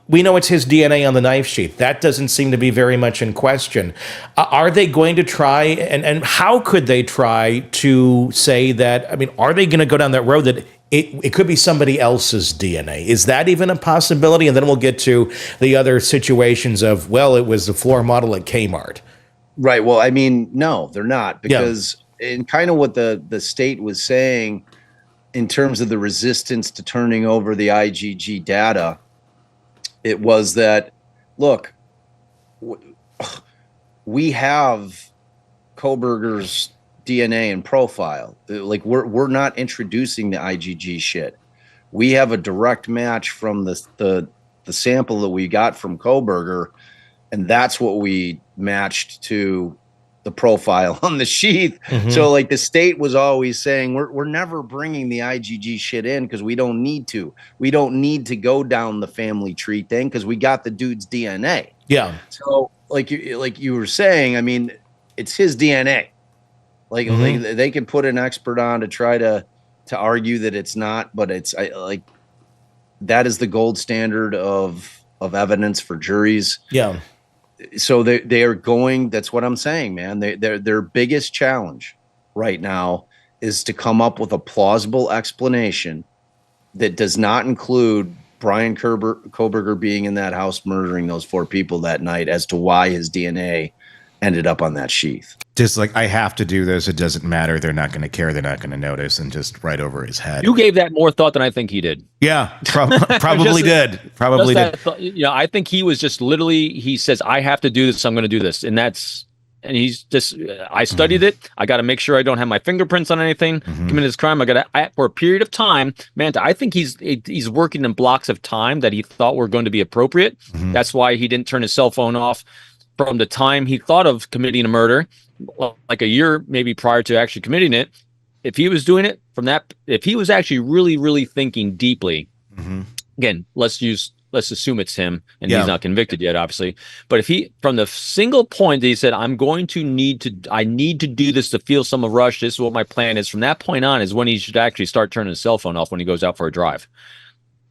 We know it's his DNA on the knife sheath. That doesn't seem to be very much in question. Are they going to try, and how could they try to say that, I mean, are they going to go down that road that it could be somebody else's DNA? Is that even a possibility? And then we'll get to the other situations of, well, it was the floor model at Kmart. Right. Well, I mean, no, they're not, because and kind of what the state was saying in terms of the resistance to turning over the IGG data, it was that, look, we have Kohberger's DNA and profile. Like, we're not introducing the IGG shit. We have a direct match from the sample that we got from Kohberger, and that's what we matched to the profile on the sheath. Mm-hmm. So like the state was always saying, we're never bringing the IGG shit in because we don't need to. We don't need to go down the family tree thing because we got the dude's DNA. Yeah. So like you were saying, I mean, it's his DNA. Like, mm-hmm. like they can put an expert on to try to argue that it's not, but it's that is the gold standard of of evidence for juries. Yeah. So they are going. That's what I'm saying, man. Their biggest challenge right now is to come up with a plausible explanation that does not include Bryan Kohberger being in that house murdering those 4 people that night as to why his DNA ended up on that sheath. Just like, I have to do this. It doesn't matter. They're not going to care. They're not going to notice, and just right over his head. You gave that more thought than I think he did. Yeah, probably did. Probably did. I think he was just literally, he says, I have to do this. I'm going to do this. And he's just, I studied it. I got to make sure I don't have my fingerprints on anything. Committed this crime. I got to, for a period of time, man, I think he's working in blocks of time that he thought were going to be appropriate. That's why he didn't turn his cell phone off from the time he thought of committing a murder, like a year maybe prior to actually committing it. If he was doing it from that, if he was actually really, really thinking deeply, again, let's assume it's him, and he's not convicted yet, obviously. But if he, from the single point that he said, I need to do this to feel some rush, this is what my plan is, from that point on is when he should actually start turning his cell phone off when he goes out for a drive,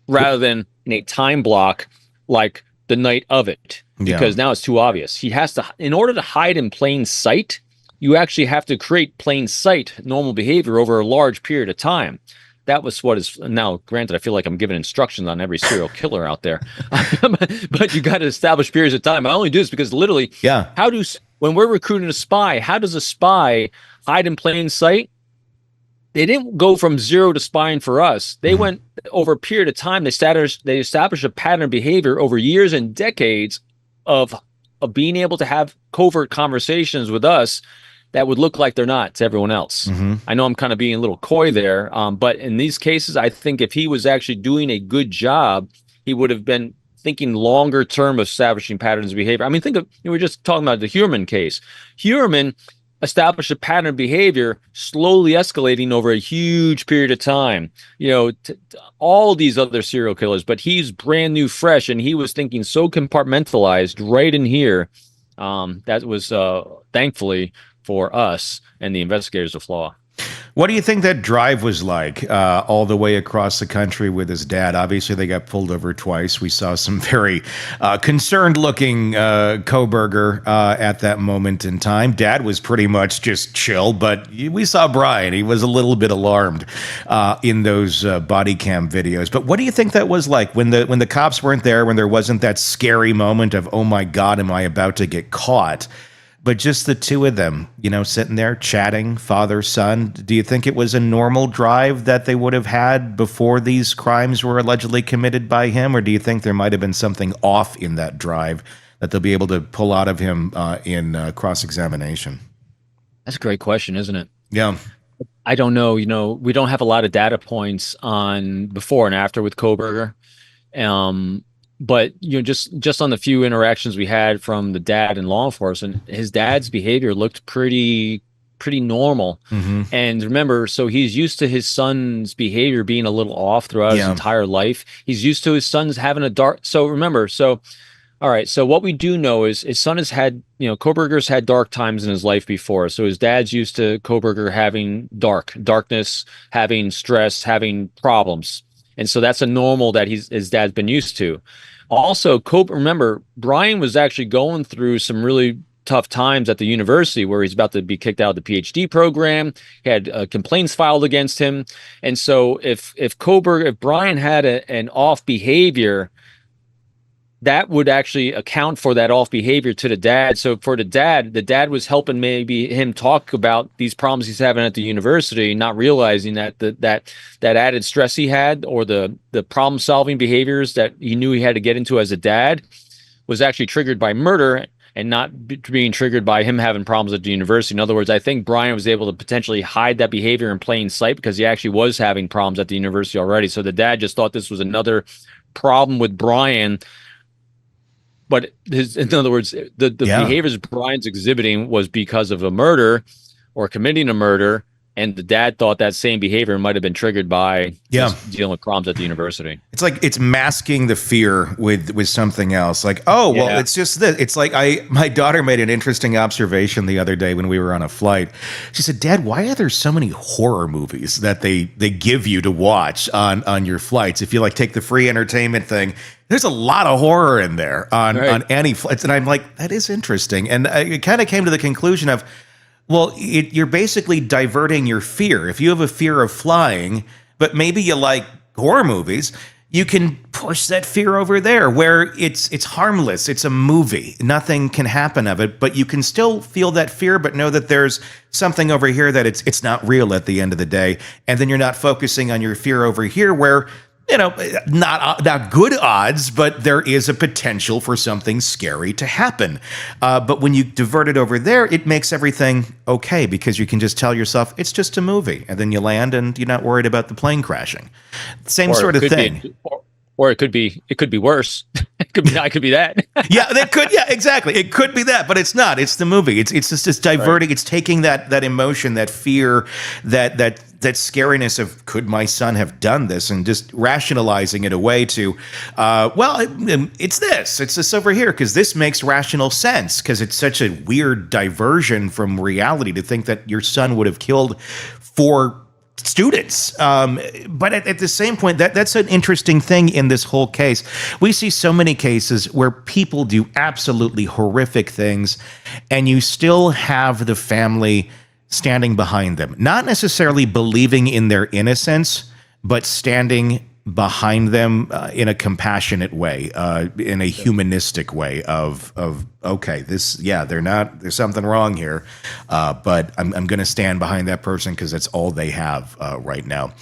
rather than in a time block like the night of it, because now it's too obvious. He has to, in order to hide in plain sight, you actually have to create plain sight normal behavior over a large period of time. That was what is now, granted, I feel like I'm giving instructions on every serial killer out there, but you got to establish periods of time. I only do this because literally, when we're recruiting a spy, how does a spy hide in plain sight? They didn't go from zero to spying for us. They went over a period of time. They established a pattern of behavior over years and decades of being able to have covert conversations with us that would look like they're not to everyone else. I know I'm kind of being a little coy there, but in these cases, I think if he was actually doing a good job, he would have been thinking longer term of establishing patterns of behavior. I mean, think of, we were just talking about the Huerman case. Huerman established a pattern of behavior slowly escalating over a huge period of time, all these other serial killers, but he's brand new, fresh, and he was thinking so compartmentalized right in here. That was thankfully for us and the investigators a flaw. What do you think that drive was like all the way across the country with his dad? Obviously, they got pulled over twice. We saw some very concerned-looking Kohberger at that moment in time. Dad was pretty much just chill, but we saw Bryan. He was a little bit alarmed in those body cam videos. But what do you think that was like when the cops weren't there, when there wasn't that scary moment of, oh my God, am I about to get caught? But just the two of them, sitting there chatting, father, son. Do you think it was a normal drive that they would have had before these crimes were allegedly committed by him? Or do you think there might have been something off in that drive that they'll be able to pull out of him in cross-examination? That's a great question, isn't it? Yeah. I don't know. We don't have a lot of data points on before and after with Kohberger. But just on the few interactions we had from the dad and law enforcement, his dad's behavior looked pretty normal. And remember, so he's used to his son's behavior being a little off throughout his entire life. He's used to his son's having a dark. So remember, all right. So what we do know is his son has had, Kohberger's had dark times in his life before. So his dad's used to Kohberger having darkness, having stress, having problems. And so that's a normal that his dad's been used to. Also, remember, Bryan was actually going through some really tough times at the university where he's about to be kicked out of the PhD program. He had complaints filed against him. And so if Bryan had an off behavior, that would actually account for that off behavior to the dad. So for the dad was helping maybe him talk about these problems he's having at the university, not realizing that added stress he had, or the problem solving behaviors that he knew he had to get into as a dad, was actually triggered by murder and not being triggered by him having problems at the university. In other words, I think Bryan was able to potentially hide that behavior in plain sight because he actually was having problems at the university already. So the dad just thought this was another problem with Bryan. But in other words, the behaviors Bryan's exhibiting was because of a murder or committing a murder, And the dad thought that same behavior might have been triggered by just dealing with problems at the university. It's like it's masking the fear with something else. Like, oh, well, it's just this. It's like my daughter made an interesting observation the other day when we were on a flight. She said, "Dad, why are there so many horror movies that they give you to watch on your flights? If you like take the free entertainment thing, there's a lot of horror in there on any flights." And I'm like, that is interesting. And I kind of came to the conclusion of, well, you're basically diverting your fear. If you have a fear of flying, but maybe you like horror movies, you can push that fear over there where it's harmless. It's a movie. Nothing can happen of it, but you can still feel that fear, but know that there's something over here that it's not real at the end of the day. And then you're not focusing on your fear over here where, not good odds, but there is a potential for something scary to happen. But when you divert it over there, it makes everything okay because you can just tell yourself it's just a movie, and then you land and you're not worried about the plane crashing. Same sort of thing. Or it could be worse. It could be that. Exactly. It could be that, but it's not. It's the movie. It's just diverting. Right. It's taking that emotion, that fear, that scariness of could my son have done this, and just rationalizing it away to, it's this over here because this makes rational sense because it's such a weird diversion from reality to think that your son would have killed 4 students. But at the same point, that's an interesting thing in this whole case. We see so many cases where people do absolutely horrific things, and you still have the family standing behind them, not necessarily believing in their innocence, but standing behind them in a compassionate way, in a humanistic way of okay, there's something wrong here, but I'm going to stand behind that person because that's all they have right now.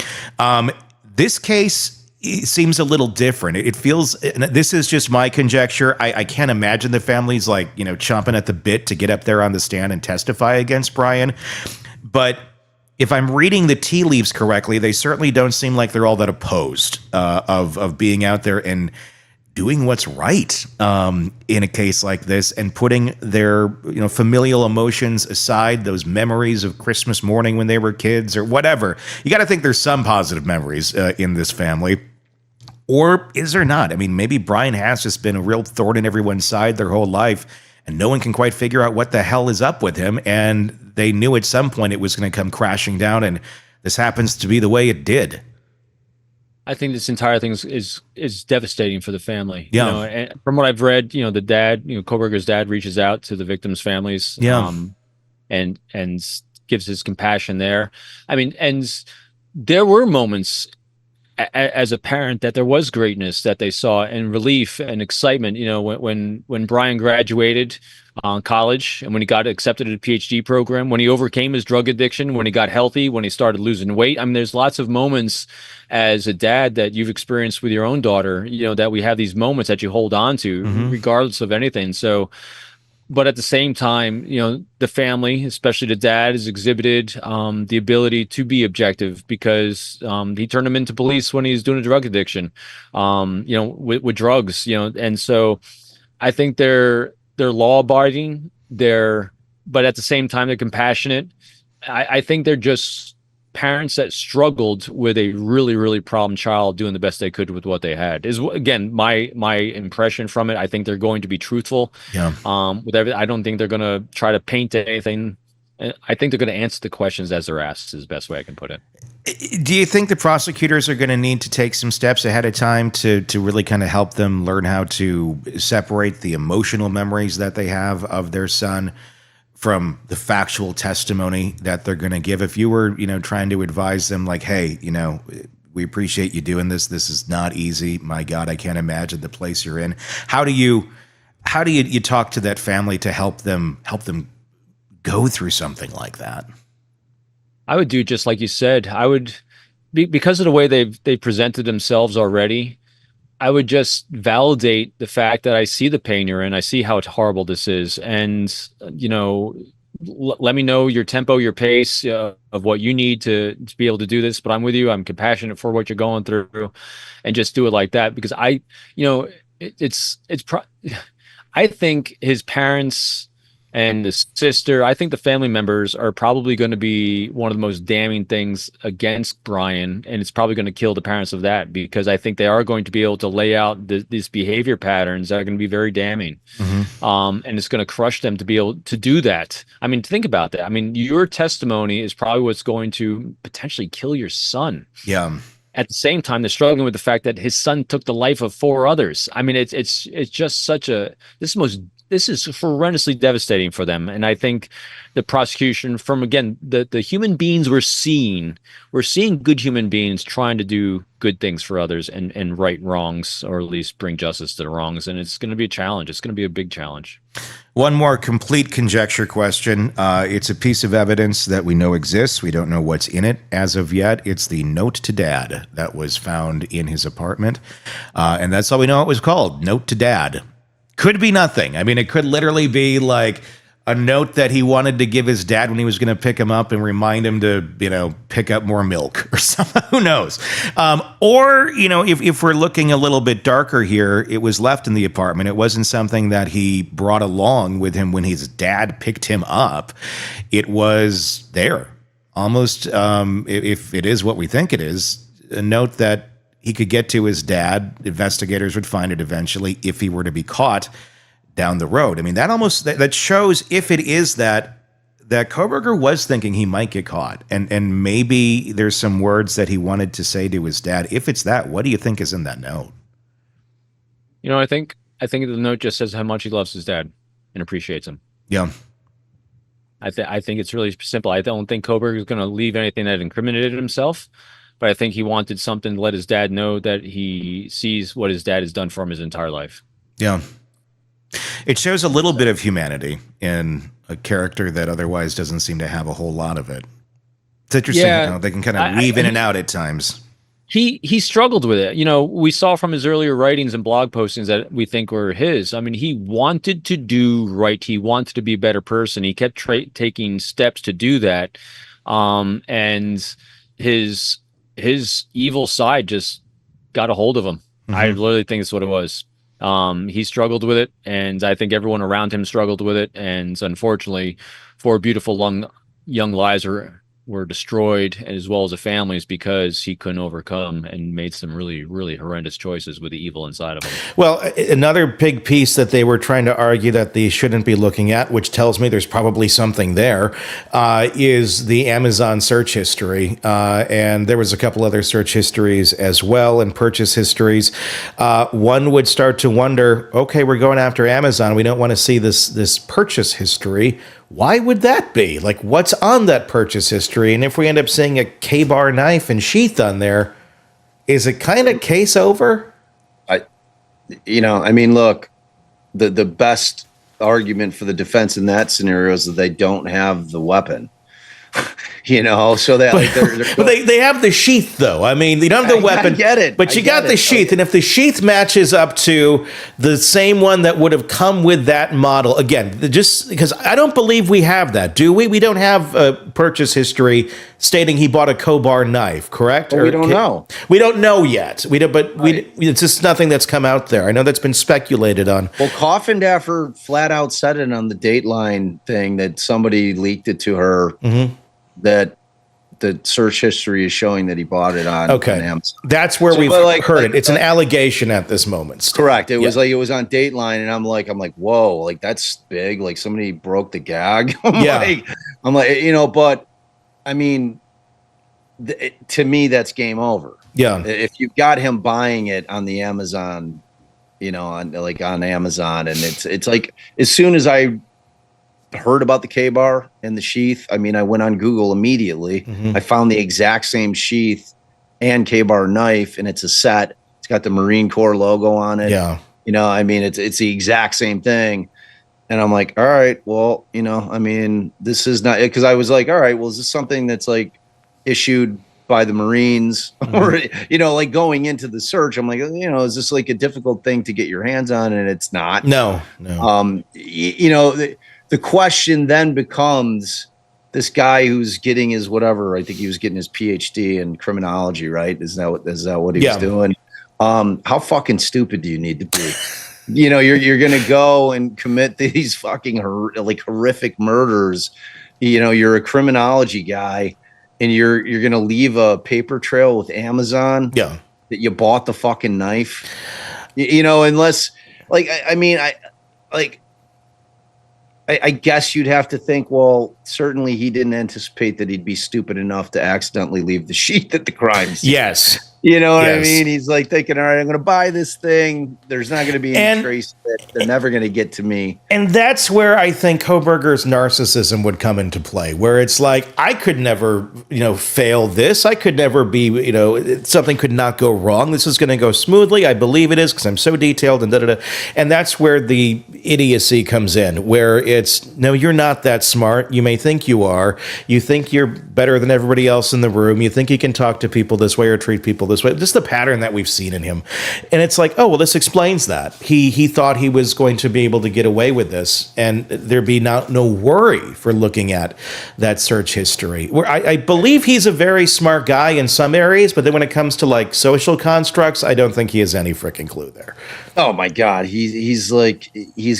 This case seems a little different. It feels, this is just my conjecture. I can't imagine the family's like, chomping at the bit to get up there on the stand and testify against Bryan, but if I'm reading the tea leaves correctly, they certainly don't seem like they're all that opposed of being out there and doing what's right in a case like this and putting their familial emotions aside, those memories of Christmas morning when they were kids or whatever. You got to think there's some positive memories in this family. Or is there not? I mean, maybe Bryan has just been a real thorn in everyone's side their whole life, and no one can quite figure out what the hell is up with him, and they knew at some point it was going to come crashing down, and this happens to be the way it did. I think this entire thing is devastating for the family. Yeah. And from what I've read, the dad, Kohberger's dad reaches out to the victims' families, and gives his compassion there. I mean, and there were moments as a parent that there was greatness that they saw and relief and excitement. When Bryan graduated college and when he got accepted at a PhD program, when he overcame his drug addiction, when he got healthy, when he started losing weight. I mean, there's lots of moments as a dad that you've experienced with your own daughter, that we have these moments that you hold on to regardless of anything. So, but at the same time, the family, especially the dad, has exhibited the ability to be objective because he turned him into police when he was doing a drug addiction, with drugs, and so I think they're law-abiding, but at the same time, they're compassionate. I think they're just parents that struggled with a really, really problem child doing the best they could with what they had is, again, my impression from it. I think they're going to be truthful. With everything. I don't think they're going to try to paint anything. I think they're going to answer the questions as they're asked is the best way I can put it. Do you think the prosecutors are going to need to take some steps ahead of time to really kind of help them learn how to separate the emotional memories that they have of their son from the factual testimony that they're going to give? If you were, trying to advise them like, hey, we appreciate you doing this. This is not easy. My God, I can't imagine the place you're in. How do you talk to that family to help them go through something like that? I would do just like you said. I would, because of the way they've presented themselves already, I would just validate the fact that I see the pain you're in. I see how horrible this is. And, let me know your tempo, your pace of what you need to be able to do this. But I'm with you. I'm compassionate for what you're going through, and just do it like that. Because I think his parents and the sister. I think the family members are probably going to be one of the most damning things against Bryan, and it's probably going to kill the parents of that, because I think they are going to be able to lay out these behavior patterns that are going to be very damning. And it's going to crush them to be able to do that. I mean, think about that. I mean, your testimony is probably what's going to potentially kill your son. Yeah. At the same time, they're struggling with the fact that his son took the life of 4 others. I mean, it's just such a this is horrendously devastating for them. And I think the prosecution, from again the human beings we're seeing good human beings trying to do good things for others and right wrongs, or at least bring justice to the wrongs. And it's going to be a challenge. It's going to be a big challenge. One more complete conjecture question. It's a piece of evidence that we know exists. We don't know what's in it as of yet. It's the note to Dad that was found in his apartment. And that's all we know it was called, Note to Dad. Could be nothing. I mean, it could literally be like a note that he wanted to give his dad when he was going to pick him up and remind him to, pick up more milk or something. Who knows? Or, if we're looking a little bit darker here, it was left in the apartment. It wasn't something that he brought along with him when his dad picked him up. It was there. Almost, if it is what we think it is, a note that he could get to his dad. Investigators would find it eventually if he were to be caught down the road. I mean, that shows, if it is that Kohberger was thinking he might get caught, and maybe there's some words that he wanted to say to his dad. If it's that, what do you think is in that note? I think the note just says how much he loves his dad and appreciates him. Yeah. I think it's really simple. I don't think Kohberger is going to leave anything that incriminated himself. But I think he wanted something to let his dad know that he sees what his dad has done for him his entire life. Yeah. It shows a little bit of humanity in a character that otherwise doesn't seem to have a whole lot of it. It's interesting. Yeah, they can kind of weave in and out at times. He struggled with it. We saw from his earlier writings and blog postings that we think were his. I mean, he wanted to do right. He wanted to be a better person. He kept taking steps to do that. And his evil side just got a hold of him. I literally think it's what it was. He struggled with it, and I think everyone around him struggled with it. And unfortunately, 4 beautiful young lives were destroyed, as well as the families, because he couldn't overcome and made some really, really horrendous choices with the evil inside of him. Well, another big piece that they were trying to argue that they shouldn't be looking at, which tells me there's probably something there, is the Amazon search history. And there was a couple other search histories as well, and purchase histories. One would start to wonder, okay, we're going after Amazon. We don't want to see this purchase history. Why would that be? Like, what's on that purchase history? And if we end up seeing a K-bar knife and Sheath on there, is it kind of case over? Look, the best argument for the defense in that scenario is that they don't have the weapon. So that but they have the sheath, though. I mean, they don't have the weapon. I get it, but you got the sheath, and if the sheath matches up to the same one that would have come with that model, again, just because I don't believe we have that, do we? We don't have a purchase history stating he bought a crowbar knife, correct? Well, we don't know. We don't know yet. It's just nothing that's come out there. I know that's been speculated on. Well, Coffindaffer flat out said it on the Dateline thing that somebody leaked it to her. That the search history is showing that he bought it on Amazon. That's where we've heard it. It's an allegation at this moment. Correct. It was on Dateline, and I'm like, whoa, like that's big. Like somebody broke the gag. I'm like, but I mean, to me, that's game over. Yeah. If you've got him buying it on the Amazon, on Amazon, and it's like, as soon as I heard about the K-bar and the sheath, I went on Google immediately. I found the exact same sheath and K-bar knife, and it's a set. It's got the Marine Corps logo on it. Yeah. It's the exact same thing. And I'm like, all right, well, this is not it. Cause I was like, all right, well, is this something that's like issued by the Marines or, like going into the search? I'm like, is this like a difficult thing to get your hands on? And it's not. No. The question then becomes, this guy who's getting his whatever, I think he was getting his PhD in criminology, right? Is that what he was doing? How fucking stupid do you need to be? you're gonna go and commit these fucking horrific murders. You're a criminology guy, and you're gonna leave a paper trail with Amazon. Yeah. That you bought the fucking knife. Unless I guess you'd have to think, well, certainly he didn't anticipate that he'd be stupid enough to accidentally leave the sheath at the crime scene. Yes. You know what I Yes. mean? He's like thinking, all right, I'm going to buy this thing. There's not going to be any trace of it. They're never going to get to me. And that's where I think Kohberger's narcissism would come into play, where it's like, I could never, fail this. I could never be, something could not go wrong. This is going to go smoothly. I believe it is because I'm so detailed and da-da-da. And that's where the idiocy comes in, where it's, no, you're not that smart. You may think you are. You think you're better than everybody else in the room. You think you can talk to people this way or treat people this way. Just the pattern that we've seen in him. And it's like, oh, well, this explains that. He thought he was going to be able to get away with this and there'd be no worry for looking at that search history. Where I believe he's a very smart guy in some areas, but then when it comes to like social constructs, I don't think he has any freaking clue there. Oh my God. He's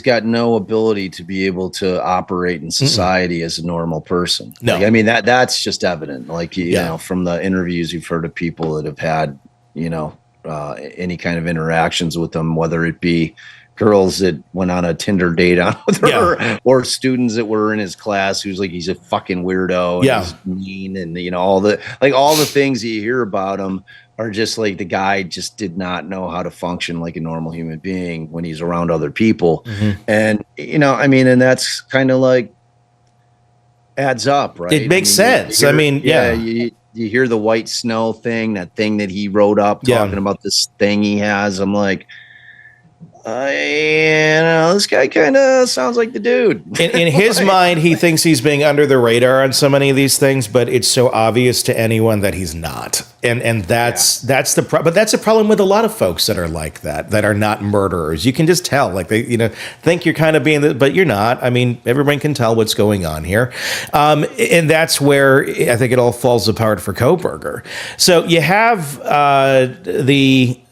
got no ability to be able to operate in society as a normal person. No. That's just evident. From the interviews you've heard of people that have had, any kind of interactions with them, whether it be girls that went on a Tinder date on with her or students that were in his class who's like, he's a fucking weirdo and he's mean and, all the things that you hear about him are just like the guy just did not know how to function like a normal human being when he's around other people. And, and that's kind of like adds up, right? It makes sense. You hear the white snow thing, that thing that he wrote up talking about this thing he has. I'm like, this guy kind of sounds like the dude. In his mind, he thinks he's being under the radar on so many of these things, but it's so obvious to anyone that he's not. And that's the problem. But that's a problem with a lot of folks that are like that are not murderers. You can just tell, like they, think you're kind of being, but you're not. I mean, everyone can tell what's going on here. And that's where I think it all falls apart for Kohberger. So you have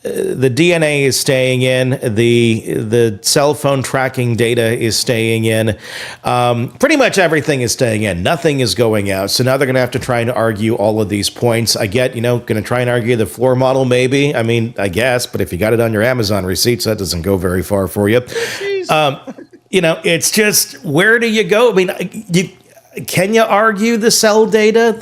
the DNA is staying in, the cell phone tracking data is staying in, pretty much everything is staying in. Nothing is going out. So now they're going to have to try and argue all of these points. I get, going to try and argue the floor model, maybe. I mean, I guess, but if you got it on your Amazon receipts, that doesn't go very far for you. It's just, where do you go? I mean, can you argue the cell data,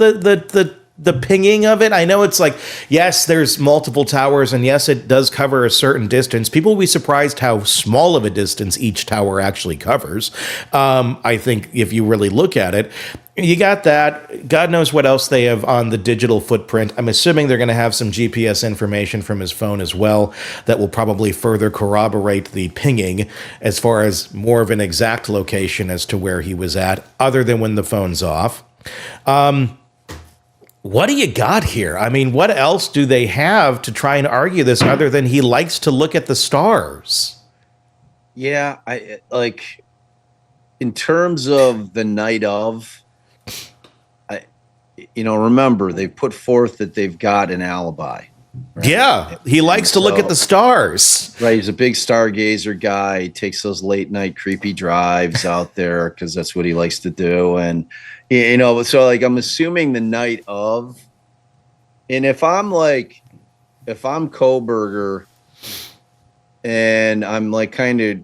the pinging of it? I know it's like, yes, there's multiple towers, and yes, it does cover a certain distance. People will be surprised how small of a distance each tower actually covers. I think if you really look at it, you got that. God knows what else they have on the digital footprint. I'm assuming they're going to have some GPS information from his phone as well that will probably further corroborate the pinging as far as more of an exact location as to where he was at, other than when the phone's off. What do you got here? I mean, what else do they have to try and argue this other than he likes to look at the stars? Yeah, in terms of the night of, remember, they've put forth that they've got an alibi. Right? Yeah, he likes to look at the stars. Right, he's a big stargazer guy. He takes those late night creepy drives out there because that's what he likes to do. And so I'm assuming the night of, and if I'm Kohberger and I'm like kind of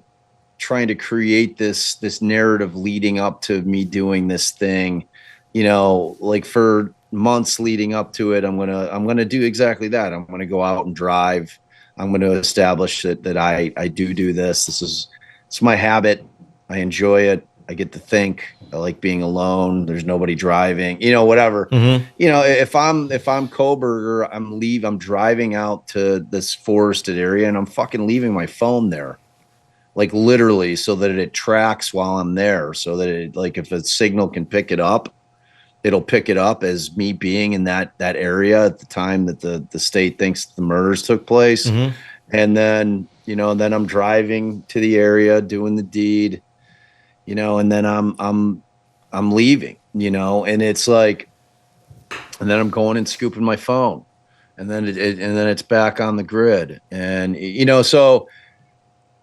trying to create this narrative leading up to me doing this thing, like for months leading up to it, I'm gonna do exactly that. I'm gonna go out and drive. I'm gonna establish that I do this. It's my habit. I enjoy it. I get to think. I like being alone. There's nobody driving, whatever. Mm-hmm. If I'm Kohberger, I'm driving out to this forested area and I'm fucking leaving my phone there. Like literally so that it tracks while I'm there, so that it, like, if a signal can pick it up, it'll pick it up as me being in that area at the time that the state thinks the murders took place. Mm-hmm. And then, then I'm driving to the area doing the deed, and then I'm leaving, and it's like, and then I'm going and scooping my phone, and then it's back on the grid. And, so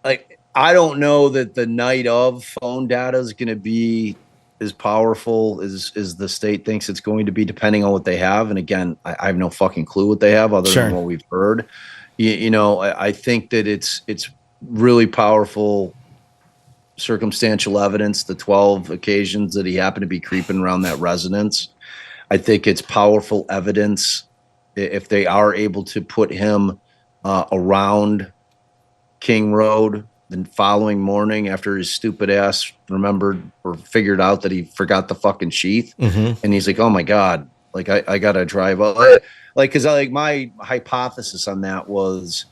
like, I don't know that the night of phone data is going to be as powerful as the state thinks it's going to be, depending on what they have. And again, I have no fucking clue what they have other Sure. than what we've heard. I think that it's really powerful circumstantial evidence, the 12 occasions that he happened to be creeping around that residence. I think it's powerful evidence if they are able to put him around King Road the following morning after his stupid ass remembered or figured out that he forgot the fucking sheath. Mm-hmm. And he's like, oh my God, like I got to drive up. Like, cause my hypothesis on that was,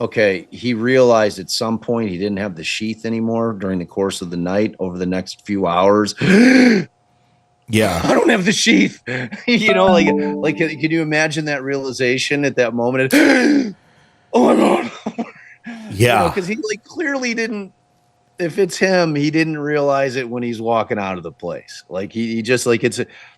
okay, he realized at some point he didn't have the sheath anymore during the course of the night over the next few hours. Yeah. I don't have the sheath. Like, can you imagine that realization at that moment? Oh my God. Yeah. Because he like clearly didn't, if it's him, he didn't realize it when he's walking out of the place. Like he just like,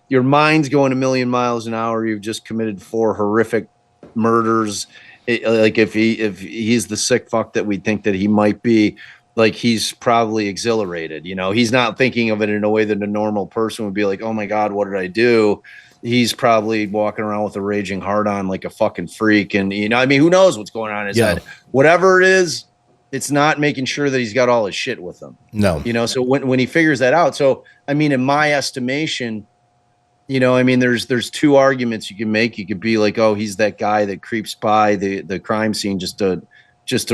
your mind's going a million miles an hour. You've just committed 4 horrific murders. Like if he's the sick fuck that we think that he might be, like he's probably exhilarated. He's not thinking of it in a way that a normal person would be like, oh my God, what did I do? He's probably walking around with a raging heart on like a fucking freak. And, who knows what's going on in his head. Whatever it is, it's not making sure that he's got all his shit with him. No. So when he figures that out. So, in my estimation, there's 2 arguments you can make. You could be like, oh, he's that guy that creeps by the crime scene just to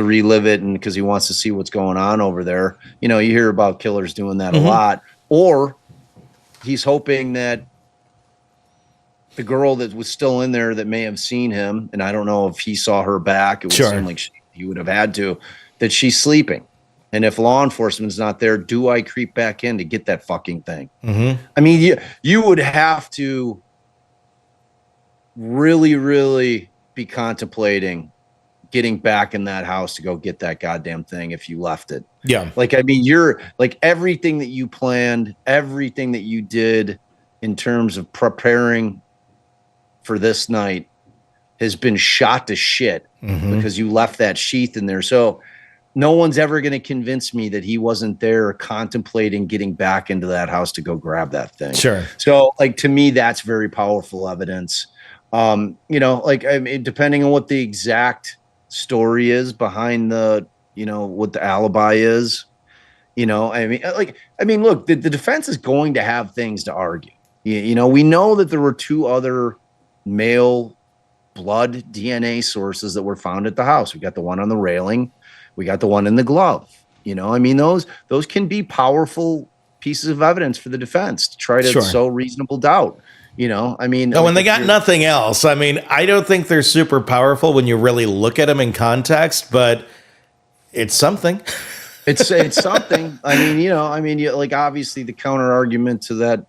relive it and because he wants to see what's going on over there. You hear about killers doing that a lot. Or he's hoping that the girl that was still in there that may have seen him, and I don't know if he saw her back, it would seem like he would have had to, that she's sleeping. And if law enforcement's not there, do I creep back in to get that fucking thing? Mm-hmm. You would have to really, really be contemplating getting back in that house to go get that goddamn thing if you left it. Yeah. You're like everything that you planned, everything that you did in terms of preparing for this night has been shot to shit because you left that sheath in there. So no one's ever going to convince me that he wasn't there contemplating getting back into that house to go grab that thing. Sure. So to me, that's very powerful evidence. Depending on what the exact story is behind the, what the alibi is, look, the defense is going to have things to argue. We know that there were 2 other male blood DNA sources that were found at the house. We got the one on the railing. We got the one in the glove. Those can be powerful pieces of evidence for the defense to try to sow reasonable doubt. When they got nothing else, I don't think they're super powerful when you really look at them in context, but it's something. It's something. Obviously the counter argument to that,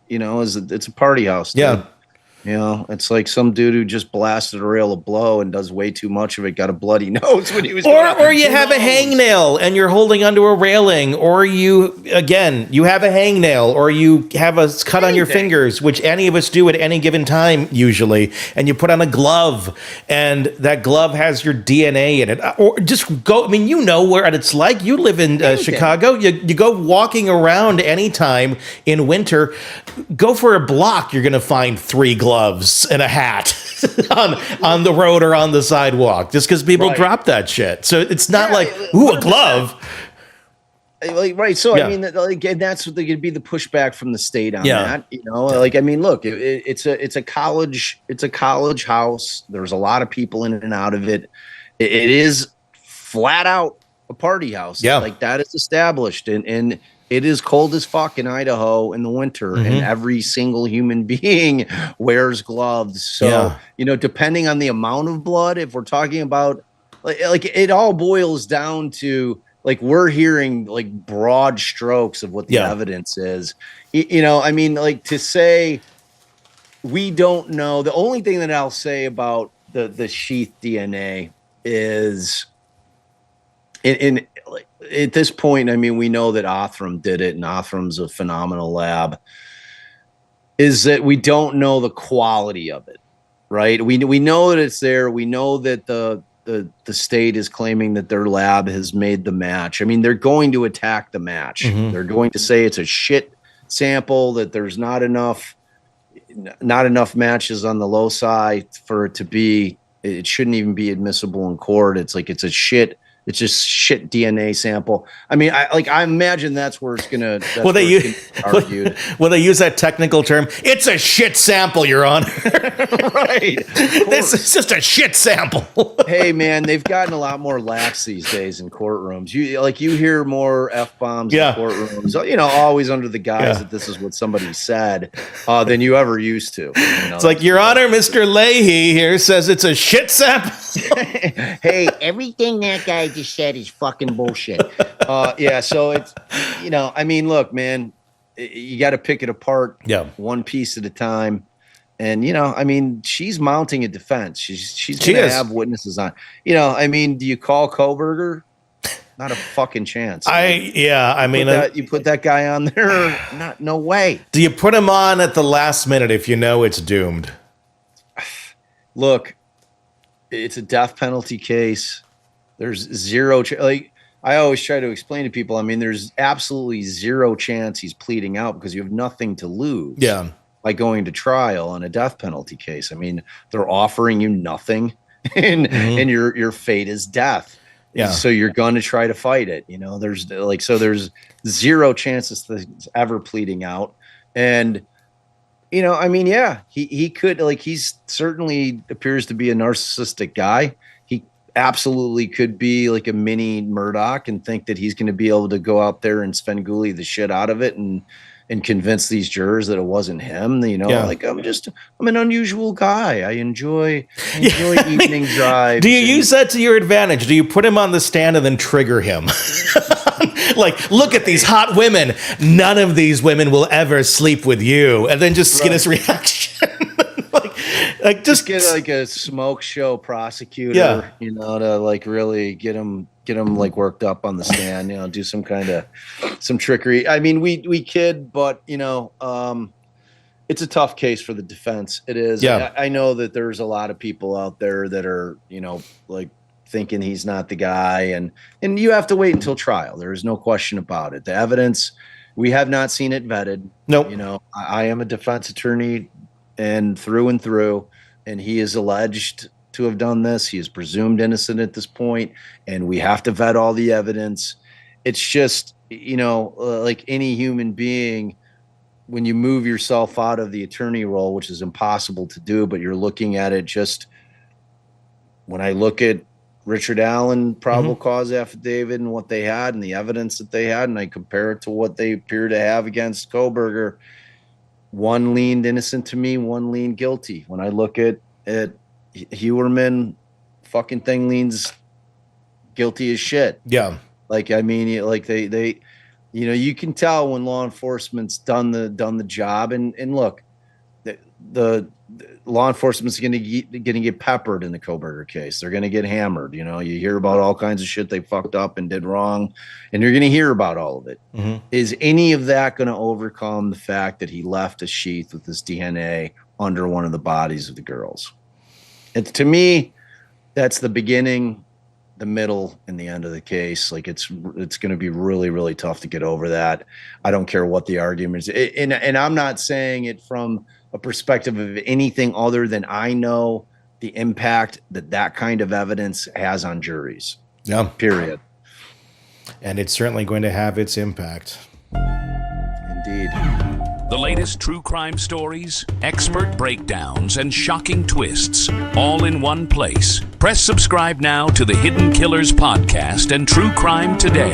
is that it's a party house. Dude. Yeah. It's like some dude who just blasted a rail a blow and does way too much of it, got a bloody nose when he was. Or you have a hangnail and you're holding onto a railing, or you have a hangnail, or you have a cut on your fingers, which any of us do at any given time usually, and you put on a glove, and that glove has your DNA in it. Or just go. What it's like. You live in Chicago. You go walking around anytime in winter. Go for a block. You're going to find 3 gloves and a hat on the road or on the sidewalk just because people drop that shit. So it's not a glove. Right. So, that's what they could be the pushback from the state on that, look, it's a college house. There's a lot of people in and out of it. It is flat out a party house. Yeah. Like that is established. And it is cold as fuck in Idaho in the winter, and every single human being wears gloves. So, depending on the amount of blood, if we're talking about like it all boils down to we're hearing broad strokes of what the evidence is. To say we don't know. The only thing that I'll say about the sheath DNA is at this point, we know that Othram did it, and Othram's a phenomenal lab, is that we don't know the quality of it, right? We know that it's there. We know that the the state is claiming that their lab has made the match. I mean, they're going to attack the match. They're going to say it's a shit sample, that there's not enough matches on the loci for it to be, it shouldn't even be admissible in court. It's like, it's just shit DNA sample. I mean, I imagine that's where it's gonna. Will they use that technical term? It's a shit sample, Your Honor. Right. This is just a shit sample. Hey, man, they've gotten a lot more lax these days in courtrooms. You hear more F-bombs in courtrooms. You know, always under the guise that this is what somebody said than you ever used to. You know, it's like, Your Honor, Mr. Leahy here says it's a shit sample. Hey, everything that guy just said is fucking bullshit. So it's, you know, I mean, look, man, you got to pick it apart one piece at a time. And, you know, I mean, she's mounting a defense. She's going to have witnesses on. You know, I mean, do you call Kohberger? Not a fucking chance. You put that guy on there? No way. Do you put him on at the last minute if you know it's doomed? Look, it's a death penalty case. There's zero like I always try to explain to people. I mean, there's absolutely zero chance he's pleading out because you have nothing to lose. Yeah. By going to trial on a death penalty case. I mean, they're offering you nothing, and your fate is death. Yeah. So you're going to try to fight it. You know, there's zero chances that he's ever pleading out. And, you know, I mean, he could, like, he's certainly appears to be a narcissistic guy. He absolutely could be like a mini Murdoch and think that he's going to be able to go out there and Svengoolie the shit out of it and convince these jurors that it wasn't him. You know, like, I'm an unusual guy. I enjoy evening drives. Do you use that to your advantage? Do you put him on the stand and then trigger him? Like, look at these hot women. None of these women will ever sleep with you. And then just get his reaction. like just get like a smoke show prosecutor, you know, to like really get him like worked up on the stand, you know, do some trickery. I mean, we kid, but you know, it's a tough case for the defense. It is. Yeah. I know that there's a lot of people out there that are, you know, like thinking he's not the guy, and you have to wait until trial. There is no question about it. The evidence, we have not seen it vetted. Nope. You know, I am a defense attorney and through, and he is alleged to have done this. He is presumed innocent at this point, and we have to vet all the evidence. It's just, you know, like any human being, when you move yourself out of the attorney role, which is impossible to do, but you're looking at it just, when I look at Richard Allen probable cause affidavit and what they had and the evidence that they had, and I compare it to what they appear to have against Kohberger, one leaned innocent to me, one leaned guilty. When I look at Heuermann, fucking thing leans guilty as shit. Yeah. Like, I mean, like they, you know, you can tell when law enforcement's done the job, and look, the law enforcement's going to get peppered in the Kohberger case. They're going to get hammered. You know, you hear about all kinds of shit they fucked up and did wrong, and you're going to hear about all of it. Is any of that going to overcome the fact that he left a sheath with his DNA under one of the bodies of the girls? And to me, that's the beginning, the middle, and the end of the case. Like, it's going to be really, really tough to get over that. I don't care what the argument is. And I'm not saying it from a perspective of anything other than I know the impact that kind of evidence has on juries. Yeah. Period. And it's certainly going to have its impact. Indeed. The latest true crime stories, expert breakdowns, and shocking twists, all in one place. Press subscribe now to the Hidden Killers podcast and True Crime Today.